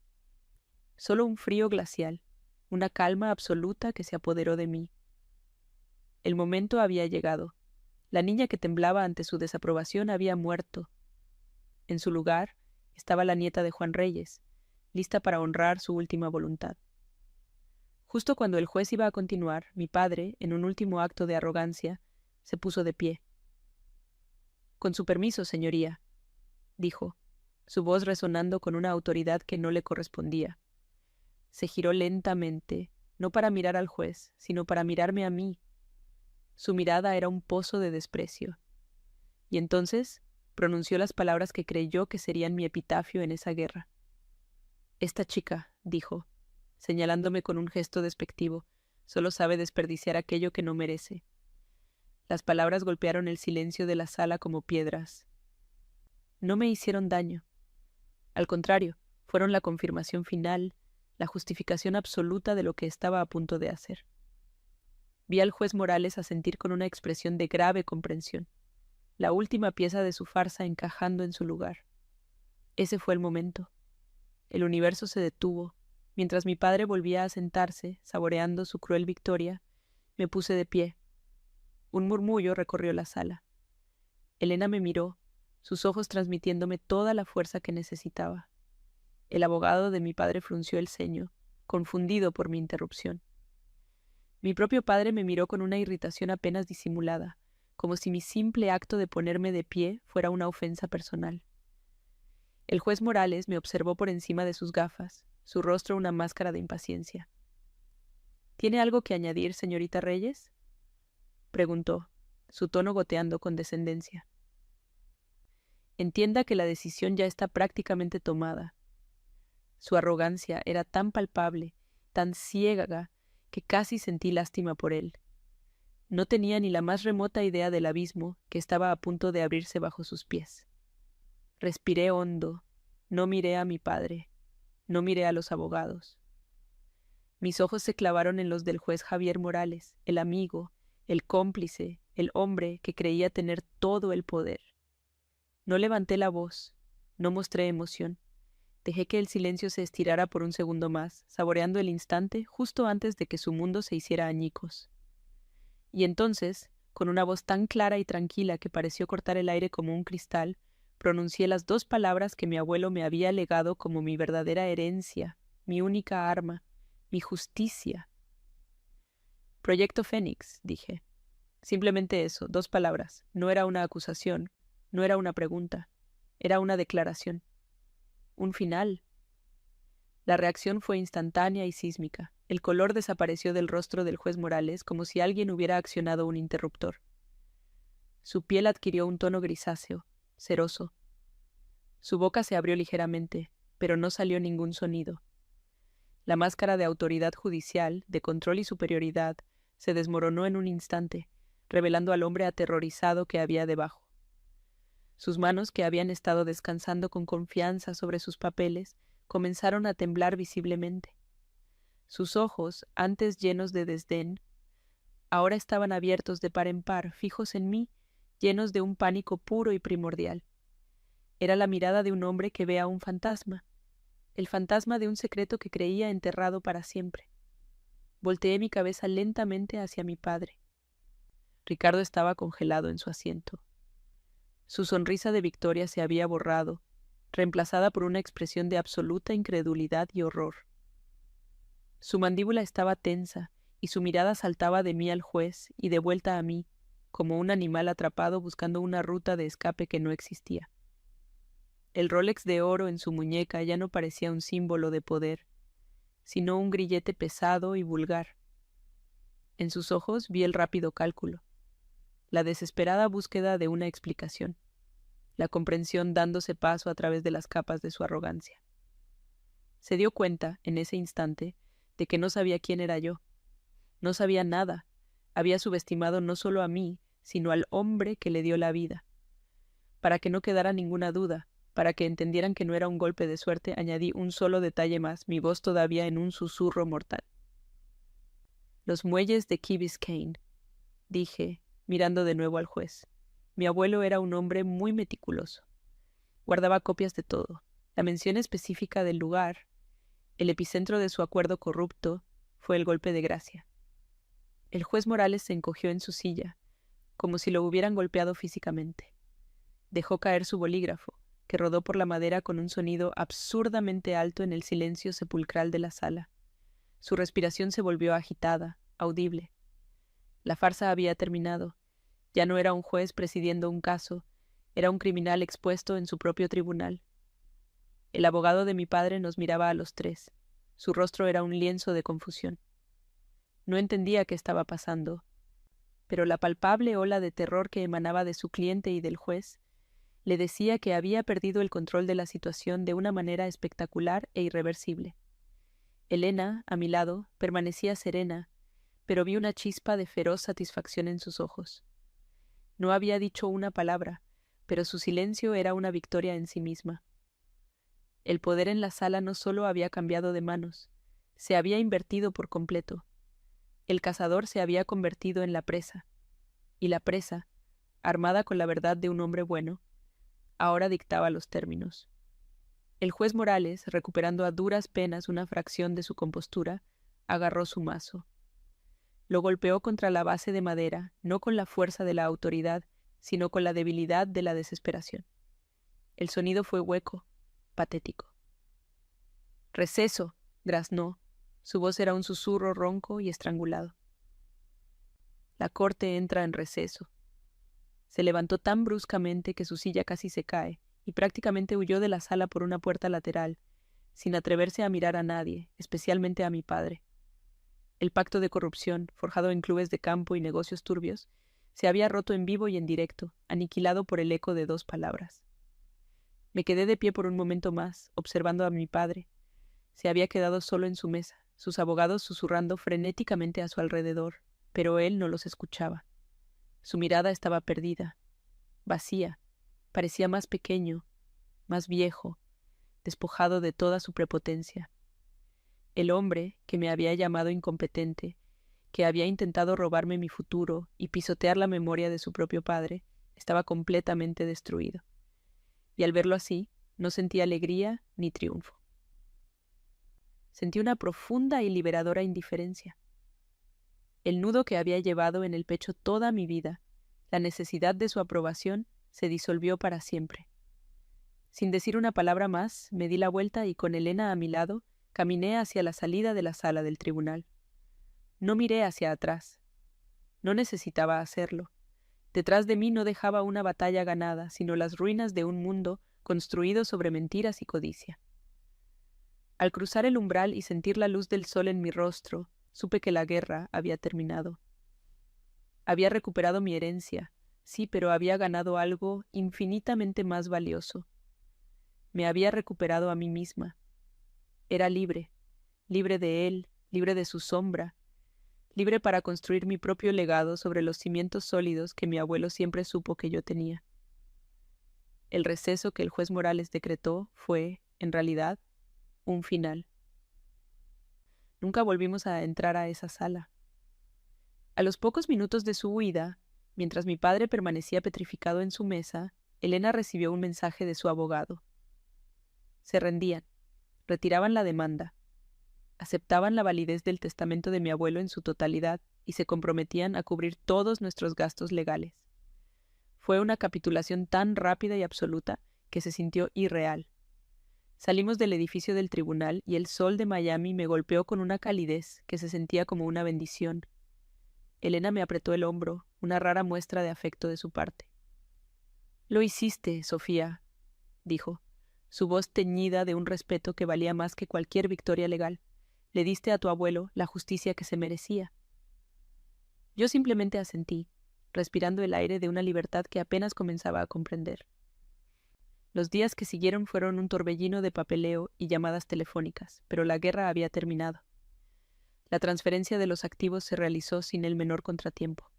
solo un frío glacial, una calma absoluta que se apoderó de mí. El momento había llegado. La niña que temblaba ante su desaprobación había muerto. En su lugar estaba la nieta de Juan Reyes, lista para honrar su última voluntad. Justo cuando el juez iba a continuar, mi padre, en un último acto de arrogancia, se puso de pie. «Con su permiso, señoría», dijo, su voz resonando con una autoridad que no le correspondía. Se giró lentamente, no para mirar al juez, sino para mirarme a mí. Su mirada era un pozo de desprecio. Y entonces pronunció las palabras que creyó que serían mi epitafio en esa guerra. «Esta chica», dijo, señalándome con un gesto despectivo, «solo sabe desperdiciar aquello que no merece». Las palabras golpearon el silencio de la sala como piedras. No me hicieron daño. Al contrario, fueron la confirmación final, la justificación absoluta de lo que estaba a punto de hacer. Vi al juez Morales asentir con una expresión de grave comprensión, la última pieza de su farsa encajando en su lugar. Ese fue el momento. El universo se detuvo. Mientras mi padre volvía a sentarse, saboreando su cruel victoria, me puse de pie. Un murmullo recorrió la sala. Elena me miró, sus ojos transmitiéndome toda la fuerza que necesitaba. El abogado de mi padre frunció el ceño, confundido por mi interrupción. Mi propio padre me miró con una irritación apenas disimulada, como si mi simple acto de ponerme de pie fuera una ofensa personal. El juez Morales me observó por encima de sus gafas, su rostro una máscara de impaciencia. ¿Tiene algo que añadir, señorita Reyes?, preguntó, su tono goteando con descendencia. Entienda que la decisión ya está prácticamente tomada. Su arrogancia era tan palpable, tan ciega, que casi sentí lástima por él. No tenía ni la más remota idea del abismo que estaba a punto de abrirse bajo sus pies. Respiré hondo, no miré a mi padre, no miré a los abogados. Mis ojos se clavaron en los del juez Javier Morales, el amigo, el cómplice, el hombre que creía tener todo el poder. No levanté la voz, no mostré emoción. Dejé que el silencio se estirara por un segundo más, saboreando el instante justo antes de que su mundo se hiciera añicos. Y entonces, con una voz tan clara y tranquila que pareció cortar el aire como un cristal, pronuncié las dos palabras que mi abuelo me había legado como mi verdadera herencia, mi única arma, mi justicia. Proyecto Fénix, dije. Simplemente eso, dos palabras. No era una acusación, no era una pregunta, era una declaración. Un final. La reacción fue instantánea y sísmica. El color desapareció del rostro del juez Morales como si alguien hubiera accionado un interruptor. Su piel adquirió un tono grisáceo, ceroso. Su boca se abrió ligeramente, pero no salió ningún sonido. La máscara de autoridad judicial, de control y superioridad, se desmoronó en un instante, revelando al hombre aterrorizado que había debajo. Sus manos, que habían estado descansando con confianza sobre sus papeles, comenzaron a temblar visiblemente. Sus ojos, antes llenos de desdén, ahora estaban abiertos de par en par, fijos en mí, llenos de un pánico puro y primordial. Era la mirada de un hombre que ve a un fantasma, el fantasma de un secreto que creía enterrado para siempre. Volteé mi cabeza lentamente hacia mi padre. Ricardo estaba congelado en su asiento. Su sonrisa de victoria se había borrado, reemplazada por una expresión de absoluta incredulidad y horror. Su mandíbula estaba tensa y su mirada saltaba de mí al juez y de vuelta a mí, como un animal atrapado buscando una ruta de escape que no existía. El Rolex de oro en su muñeca ya no parecía un símbolo de poder, sino un grillete pesado y vulgar. En sus ojos vi el rápido cálculo, la desesperada búsqueda de una explicación, la comprensión dándose paso a través de las capas de su arrogancia. Se dio cuenta, en ese instante, de que no sabía quién era yo. No sabía nada. Había subestimado no solo a mí, sino al hombre que le dio la vida. Para que no quedara ninguna duda, para que entendieran que no era un golpe de suerte, añadí un solo detalle más, mi voz todavía en un susurro mortal. Los muelles de Key Biscayne, dije, mirando de nuevo al juez. Mi abuelo era un hombre muy meticuloso. Guardaba copias de todo. La mención específica del lugar, el epicentro de su acuerdo corrupto, fue el golpe de gracia. El juez Morales se encogió en su silla, como si lo hubieran golpeado físicamente. Dejó caer su bolígrafo, que rodó por la madera con un sonido absurdamente alto en el silencio sepulcral de la sala. Su respiración se volvió agitada, audible. La farsa había terminado. Ya no era un juez presidiendo un caso, era un criminal expuesto en su propio tribunal. El abogado de mi padre nos miraba a los tres. Su rostro era un lienzo de confusión. No entendía qué estaba pasando, pero la palpable ola de terror que emanaba de su cliente y del juez le decía que había perdido el control de la situación de una manera espectacular e irreversible. Elena, a mi lado, permanecía serena, pero vi una chispa de feroz satisfacción en sus ojos. No había dicho una palabra, pero su silencio era una victoria en sí misma. El poder en la sala no solo había cambiado de manos, se había invertido por completo. El cazador se había convertido en la presa, y la presa, armada con la verdad de un hombre bueno, ahora dictaba los términos. El juez Morales, recuperando a duras penas una fracción de su compostura, agarró su mazo. Lo golpeó contra la base de madera, no con la fuerza de la autoridad, sino con la debilidad de la desesperación. El sonido fue hueco, patético. «Receso», graznó. Su voz era un susurro ronco y estrangulado. La corte entra en receso. Se levantó tan bruscamente que su silla casi se cae, y prácticamente huyó de la sala por una puerta lateral, sin atreverse a mirar a nadie, especialmente a mi padre. El pacto de corrupción, forjado en clubes de campo y negocios turbios, se había roto en vivo y en directo, aniquilado por el eco de dos palabras. Me quedé de pie por un momento más, observando a mi padre. Se había quedado solo en su mesa, sus abogados susurrando frenéticamente a su alrededor, pero él no los escuchaba. Su mirada estaba perdida, vacía, parecía más pequeño, más viejo, despojado de toda su prepotencia. El hombre que me había llamado incompetente, que había intentado robarme mi futuro y pisotear la memoria de su propio padre, estaba completamente destruido. Y al verlo así, No sentí alegría ni triunfo. Sentí una profunda y liberadora indiferencia. El nudo que había llevado en el pecho toda mi vida, la necesidad de su aprobación, se disolvió para siempre. Sin decir una palabra más, me di la vuelta y con Elena a mi lado, caminé hacia la salida de la sala del tribunal. No miré hacia atrás. No necesitaba hacerlo. Detrás de mí no dejaba una batalla ganada, sino las ruinas de un mundo construido sobre mentiras y codicia. Al cruzar el umbral y sentir la luz del sol en mi rostro, supe que la guerra había terminado. Había recuperado mi herencia, sí, pero había ganado algo infinitamente más valioso. Me había recuperado a mí misma. Era libre, libre de él, libre de su sombra, libre para construir mi propio legado sobre los cimientos sólidos que mi abuelo siempre supo que yo tenía. El receso que el juez Morales decretó fue, en realidad, un final. Nunca volvimos a entrar a esa sala. A los pocos minutos de su huida, mientras mi padre permanecía petrificado en su mesa, Elena recibió un mensaje de su abogado. Se rendían, retiraban la demanda, aceptaban la validez del testamento de mi abuelo en su totalidad y se comprometían a cubrir todos nuestros gastos legales. Fue una capitulación tan rápida y absoluta que se sintió irreal. Salimos del edificio del tribunal y el sol de Miami me golpeó con una calidez que se sentía como una bendición. Elena me apretó el hombro, una rara muestra de afecto de su parte. «Lo hiciste, Sofía», dijo, su voz teñida de un respeto que valía más que cualquier victoria legal. «Le diste a tu abuelo la justicia que se merecía». Yo simplemente asentí, respirando el aire de una libertad que apenas comenzaba a comprender. Los días que siguieron fueron un torbellino de papeleo y llamadas telefónicas, pero la guerra había terminado. La transferencia de los activos se realizó sin el menor contratiempo.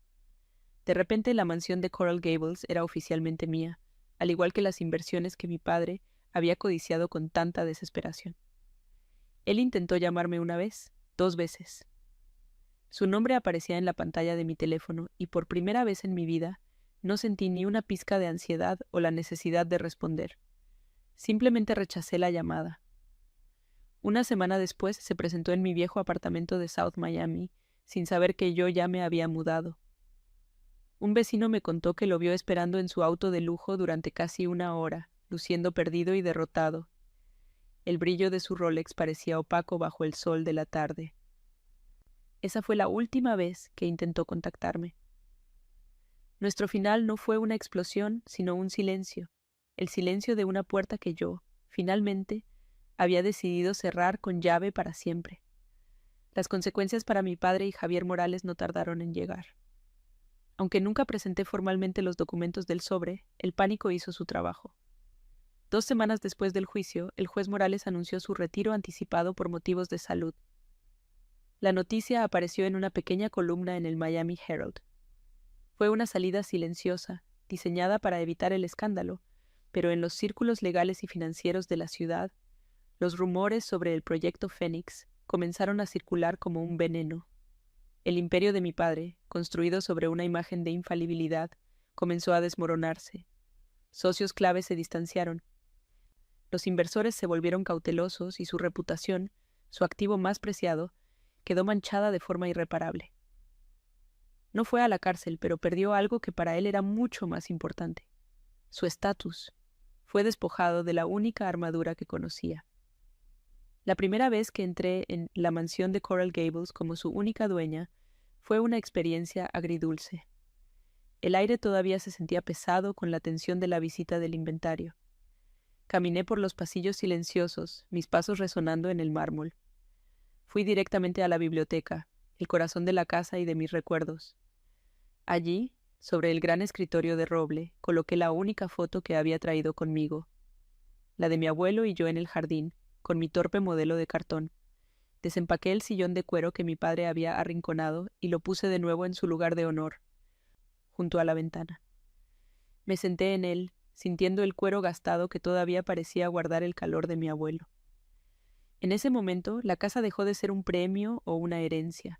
De repente la mansión de Coral Gables era oficialmente mía, al igual que las inversiones que mi padre había codiciado con tanta desesperación. Él intentó llamarme una vez, 2 veces. Su nombre aparecía en la pantalla de mi teléfono y por primera vez en mi vida no sentí ni una pizca de ansiedad o la necesidad de responder. Simplemente rechacé la llamada. Una semana después se presentó en mi viejo apartamento de South Miami, sin saber que yo ya me había mudado. Un vecino me contó que lo vio esperando en su auto de lujo durante casi 1 hora, luciendo perdido y derrotado. El brillo de su Rolex parecía opaco bajo el sol de la tarde. Esa fue la última vez que intentó contactarme. Nuestro final no fue una explosión, sino un silencio, el silencio de una puerta que yo, finalmente, había decidido cerrar con llave para siempre. Las consecuencias para mi padre y Javier Morales no tardaron en llegar. Aunque nunca presenté formalmente los documentos del sobre, el pánico hizo su trabajo. 2 semanas después del juicio, el juez Morales anunció su retiro anticipado por motivos de salud. La noticia apareció en una pequeña columna en el Miami Herald. Fue una salida silenciosa, diseñada para evitar el escándalo, pero en los círculos legales y financieros de la ciudad, los rumores sobre el proyecto Fénix comenzaron a circular como un veneno. El imperio de mi padre, construido sobre una imagen de infalibilidad, comenzó a desmoronarse. Socios claves se distanciaron. Los inversores se volvieron cautelosos y su reputación, su activo más preciado, quedó manchada de forma irreparable. No fue a la cárcel, pero perdió algo que para él era mucho más importante: su estatus. Fue despojado de la única armadura que conocía. La primera vez que entré en la mansión de Coral Gables como su única dueña fue una experiencia agridulce. El aire todavía se sentía pesado con la tensión de la visita del inventario. Caminé por los pasillos silenciosos, mis pasos resonando en el mármol. Fui directamente a la biblioteca, el corazón de la casa y de mis recuerdos. Allí, sobre el gran escritorio de roble, coloqué la única foto que había traído conmigo, la de mi abuelo y yo en el jardín, con mi torpe modelo de cartón. Desempaqué el sillón de cuero que mi padre había arrinconado y lo puse de nuevo en su lugar de honor, junto a la ventana. Me senté en él, sintiendo el cuero gastado que todavía parecía guardar el calor de mi abuelo. En ese momento, la casa dejó de ser un premio o una herencia.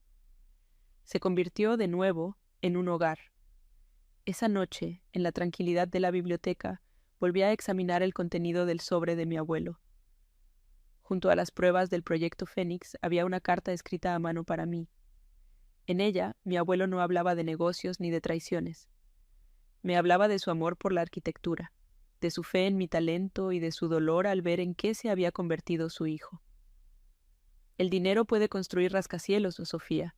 Se convirtió de nuevo en un hogar. Esa noche, en la tranquilidad de la biblioteca, Volví a examinar el contenido del sobre de mi abuelo. Junto a las pruebas del proyecto Fénix había una carta escrita a mano para mí. En ella, mi abuelo no hablaba de negocios ni de traiciones. Me hablaba de su amor por la arquitectura, de su fe en mi talento y de su dolor al ver en qué se había convertido su hijo. «El dinero puede construir rascacielos, Sofía»,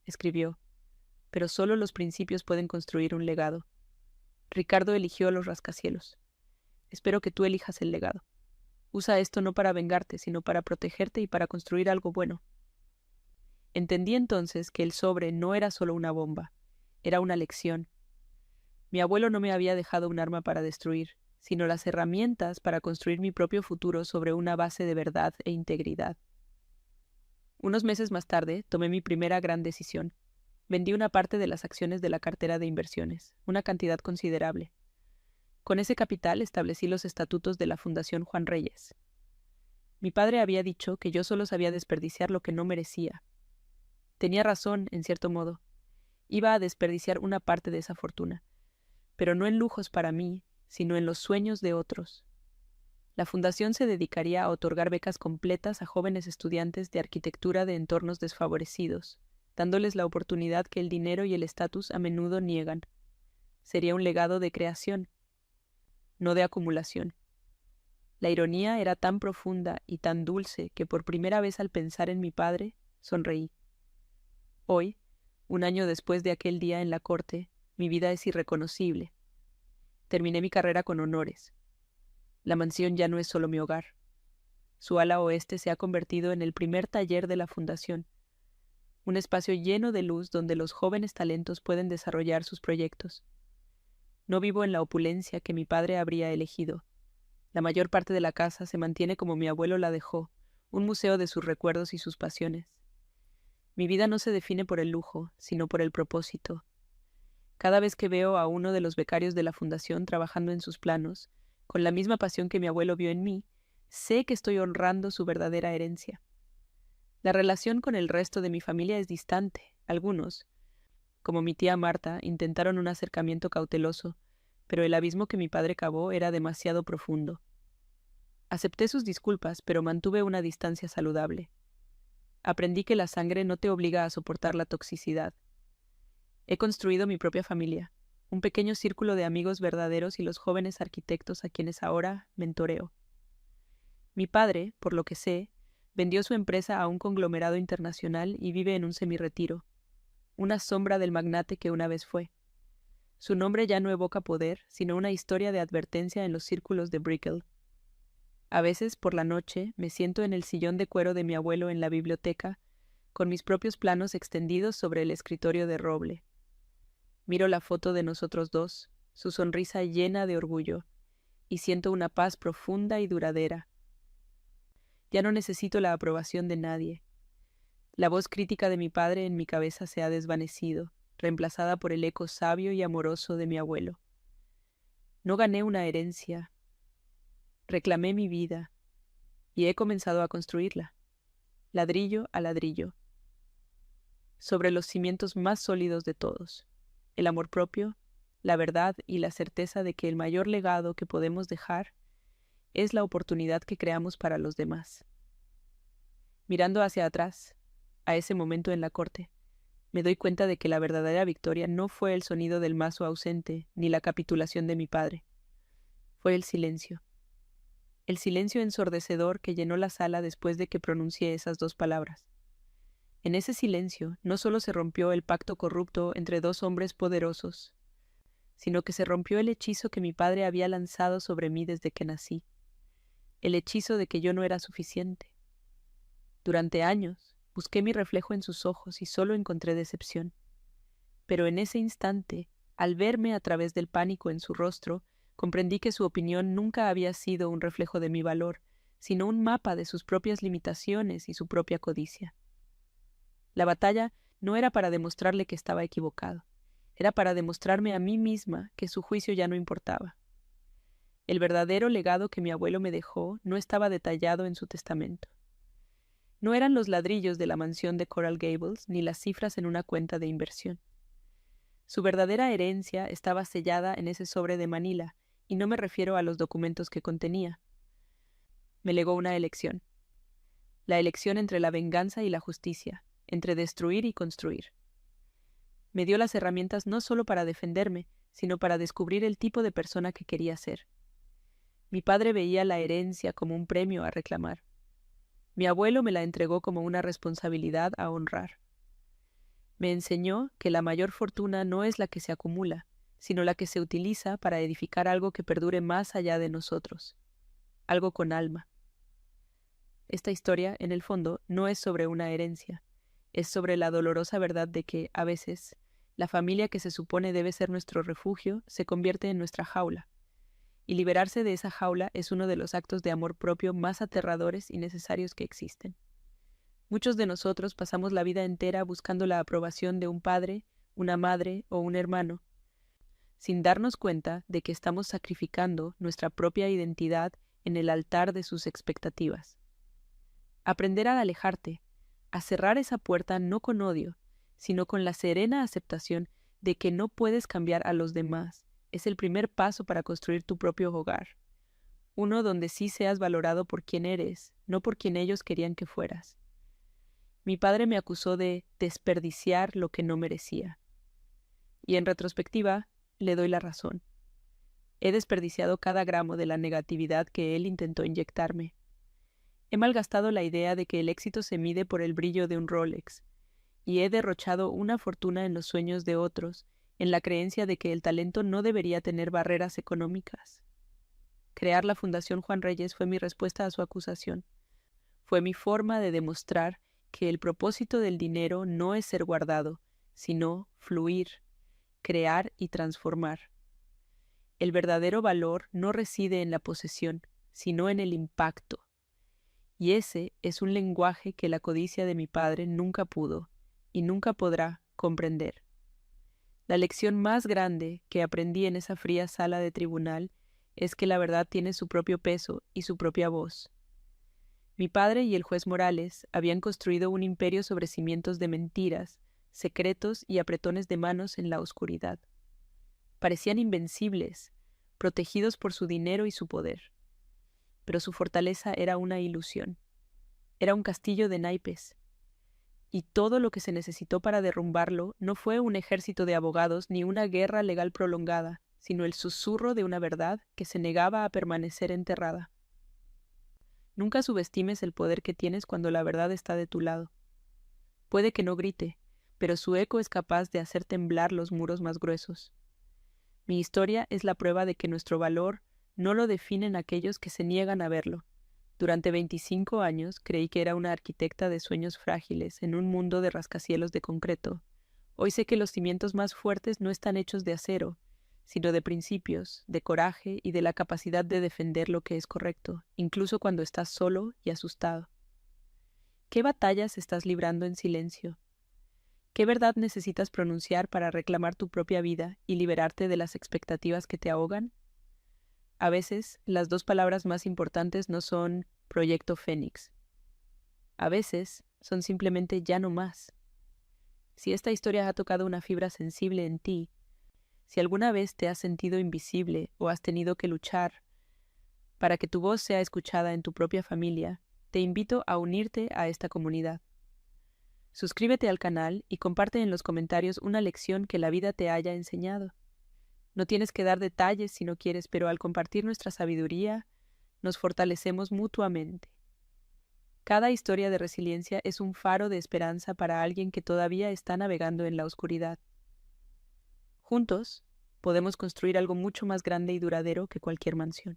escribió, «pero solo los principios pueden construir un legado. Ricardo eligió los rascacielos. Espero que tú elijas el legado. Usa esto no para vengarte, sino para protegerte y para construir algo bueno». Entendí entonces que el sobre no era solo una bomba, era una lección. Mi abuelo no me había dejado un arma para destruir, sino las herramientas para construir mi propio futuro sobre una base de verdad e integridad. Unos meses más tarde, tomé mi primera gran decisión. Vendí una parte de las acciones de la cartera de inversiones, una cantidad considerable. Con ese capital establecí los estatutos de la Fundación Juan Reyes. Mi padre había dicho que yo solo sabía desperdiciar lo que no merecía. Tenía razón, en cierto modo. Iba a desperdiciar una parte de esa fortuna, pero no en lujos para mí, sino en los sueños de otros. La fundación se dedicaría a otorgar becas completas a jóvenes estudiantes de arquitectura de entornos desfavorecidos, dándoles la oportunidad que el dinero y el estatus a menudo niegan. Sería un legado de creación, no de acumulación. La ironía era tan profunda y tan dulce que por primera vez al pensar en mi padre, sonreí. Hoy, un año después de aquel día en la corte, mi vida es irreconocible. Terminé mi carrera con honores. La mansión ya no es solo mi hogar. Su ala oeste se ha convertido en el primer taller de la fundación, un espacio lleno de luz donde los jóvenes talentos pueden desarrollar sus proyectos. No vivo en la opulencia que mi padre habría elegido. La mayor parte de la casa se mantiene como mi abuelo la dejó, un museo de sus recuerdos y sus pasiones. Mi vida no se define por el lujo, sino por el propósito. Cada vez que veo a uno de los becarios de la fundación trabajando en sus planos, con la misma pasión que mi abuelo vio en mí, sé que estoy honrando su verdadera herencia. La relación con el resto de mi familia es distante. Algunos, como mi tía Marta, intentaron un acercamiento cauteloso, pero el abismo que mi padre cavó era demasiado profundo. Acepté sus disculpas, pero mantuve una distancia saludable. Aprendí que la sangre no te obliga a soportar la toxicidad. He construido mi propia familia, un pequeño círculo de amigos verdaderos y los jóvenes arquitectos a quienes ahora mentoreo. Mi padre, por lo que sé, vendió su empresa a un conglomerado internacional y vive en un semirretiro, una sombra del magnate que una vez fue. Su nombre ya no evoca poder, sino una historia de advertencia en los círculos de Brickell. A veces, por la noche, me siento en el sillón de cuero de mi abuelo en la biblioteca, con mis propios planos extendidos sobre el escritorio de roble. Miro la foto de nosotros dos, su sonrisa llena de orgullo, y siento una paz profunda y duradera. Ya no necesito la aprobación de nadie. La voz crítica de mi padre en mi cabeza se ha desvanecido, reemplazada por el eco sabio y amoroso de mi abuelo. No gané una herencia. Reclamé mi vida, y he comenzado a construirla, ladrillo a ladrillo, sobre los cimientos más sólidos de todos, el amor propio, la verdad y la certeza de que el mayor legado que podemos dejar es la oportunidad que creamos para los demás. Mirando hacia atrás, a ese momento en la corte, me doy cuenta de que la verdadera victoria no fue el sonido del mazo ausente ni la capitulación de mi padre. Fue el silencio ensordecedor que llenó la sala después de que pronuncié esas dos palabras. En ese silencio no solo se rompió el pacto corrupto entre dos hombres poderosos, sino que se rompió el hechizo que mi padre había lanzado sobre mí desde que nací, el hechizo de que yo no era suficiente. Durante años busqué mi reflejo en sus ojos y solo encontré decepción. Pero en ese instante, al verme a través del pánico en su rostro, comprendí que su opinión nunca había sido un reflejo de mi valor, sino un mapa de sus propias limitaciones y su propia codicia. La batalla no era para demostrarle que estaba equivocado, era para demostrarme a mí misma que su juicio ya no importaba. El verdadero legado que mi abuelo me dejó no estaba detallado en su testamento. No eran los ladrillos de la mansión de Coral Gables ni las cifras en una cuenta de inversión. Su verdadera herencia estaba sellada en ese sobre de Manila, y no me refiero a los documentos que contenía. Me legó una elección. La elección entre la venganza y la justicia, entre destruir y construir. Me dio las herramientas no solo para defenderme, sino para descubrir el tipo de persona que quería ser. Mi padre veía la herencia como un premio a reclamar. Mi abuelo me la entregó como una responsabilidad a honrar. Me enseñó que la mayor fortuna no es la que se acumula, sino la que se utiliza para edificar algo que perdure más allá de nosotros, algo con alma. Esta historia, en el fondo, no es sobre una herencia, es sobre la dolorosa verdad de que, a veces, la familia que se supone debe ser nuestro refugio se convierte en nuestra jaula, y liberarse de esa jaula es uno de los actos de amor propio más aterradores y necesarios que existen. Muchos de nosotros pasamos la vida entera buscando la aprobación de un padre, una madre o un hermano, sin darnos cuenta de que estamos sacrificando nuestra propia identidad en el altar de sus expectativas. Aprender a alejarte, a cerrar esa puerta no con odio, sino con la serena aceptación de que no puedes cambiar a los demás, es el primer paso para construir tu propio hogar, uno donde sí seas valorado por quien eres, no por quien ellos querían que fueras. Mi padre me acusó de desperdiciar lo que no merecía. Y en retrospectiva, le doy la razón. He desperdiciado cada gramo de la negatividad que él intentó inyectarme. He malgastado la idea de que el éxito se mide por el brillo de un Rolex, y he derrochado una fortuna en los sueños de otros, en la creencia de que el talento no debería tener barreras económicas. Crear la Fundación Juan Reyes fue mi respuesta a su acusación. Fue mi forma de demostrar que el propósito del dinero no es ser guardado, sino fluir, crear y transformar. El verdadero valor no reside en la posesión, sino en el impacto. Y ese es un lenguaje que la codicia de mi padre nunca pudo y nunca podrá comprender. La lección más grande que aprendí en esa fría sala de tribunal es que la verdad tiene su propio peso y su propia voz. Mi padre y el juez Morales habían construido un imperio sobre cimientos de mentiras, secretos y apretones de manos en la oscuridad. Parecían invencibles, protegidos por su dinero y su poder. Pero su fortaleza era una ilusión. Era un castillo de naipes. Y todo lo que se necesitó para derrumbarlo no fue un ejército de abogados ni una guerra legal prolongada, sino el susurro de una verdad que se negaba a permanecer enterrada. Nunca subestimes el poder que tienes cuando la verdad está de tu lado. Puede que no grite, pero su eco es capaz de hacer temblar los muros más gruesos. Mi historia es la prueba de que nuestro valor no lo definen aquellos que se niegan a verlo. Durante 25 años creí que era una arquitecta de sueños frágiles en un mundo de rascacielos de concreto. Hoy sé que los cimientos más fuertes no están hechos de acero, sino de principios, de coraje y de la capacidad de defender lo que es correcto, incluso cuando estás solo y asustado. ¿Qué batallas estás librando en silencio? ¿Qué verdad necesitas pronunciar para reclamar tu propia vida y liberarte de las expectativas que te ahogan? A veces, las dos palabras más importantes no son Proyecto Fénix. A veces, son simplemente ya no más. Si esta historia ha tocado una fibra sensible en ti, si alguna vez te has sentido invisible o has tenido que luchar para que tu voz sea escuchada en tu propia familia, te invito a unirte a esta comunidad. Suscríbete al canal y comparte en los comentarios una lección que la vida te haya enseñado. No tienes que dar detalles si no quieres, pero al compartir nuestra sabiduría, nos fortalecemos mutuamente. Cada historia de resiliencia es un faro de esperanza para alguien que todavía está navegando en la oscuridad. Juntos, podemos construir algo mucho más grande y duradero que cualquier mansión.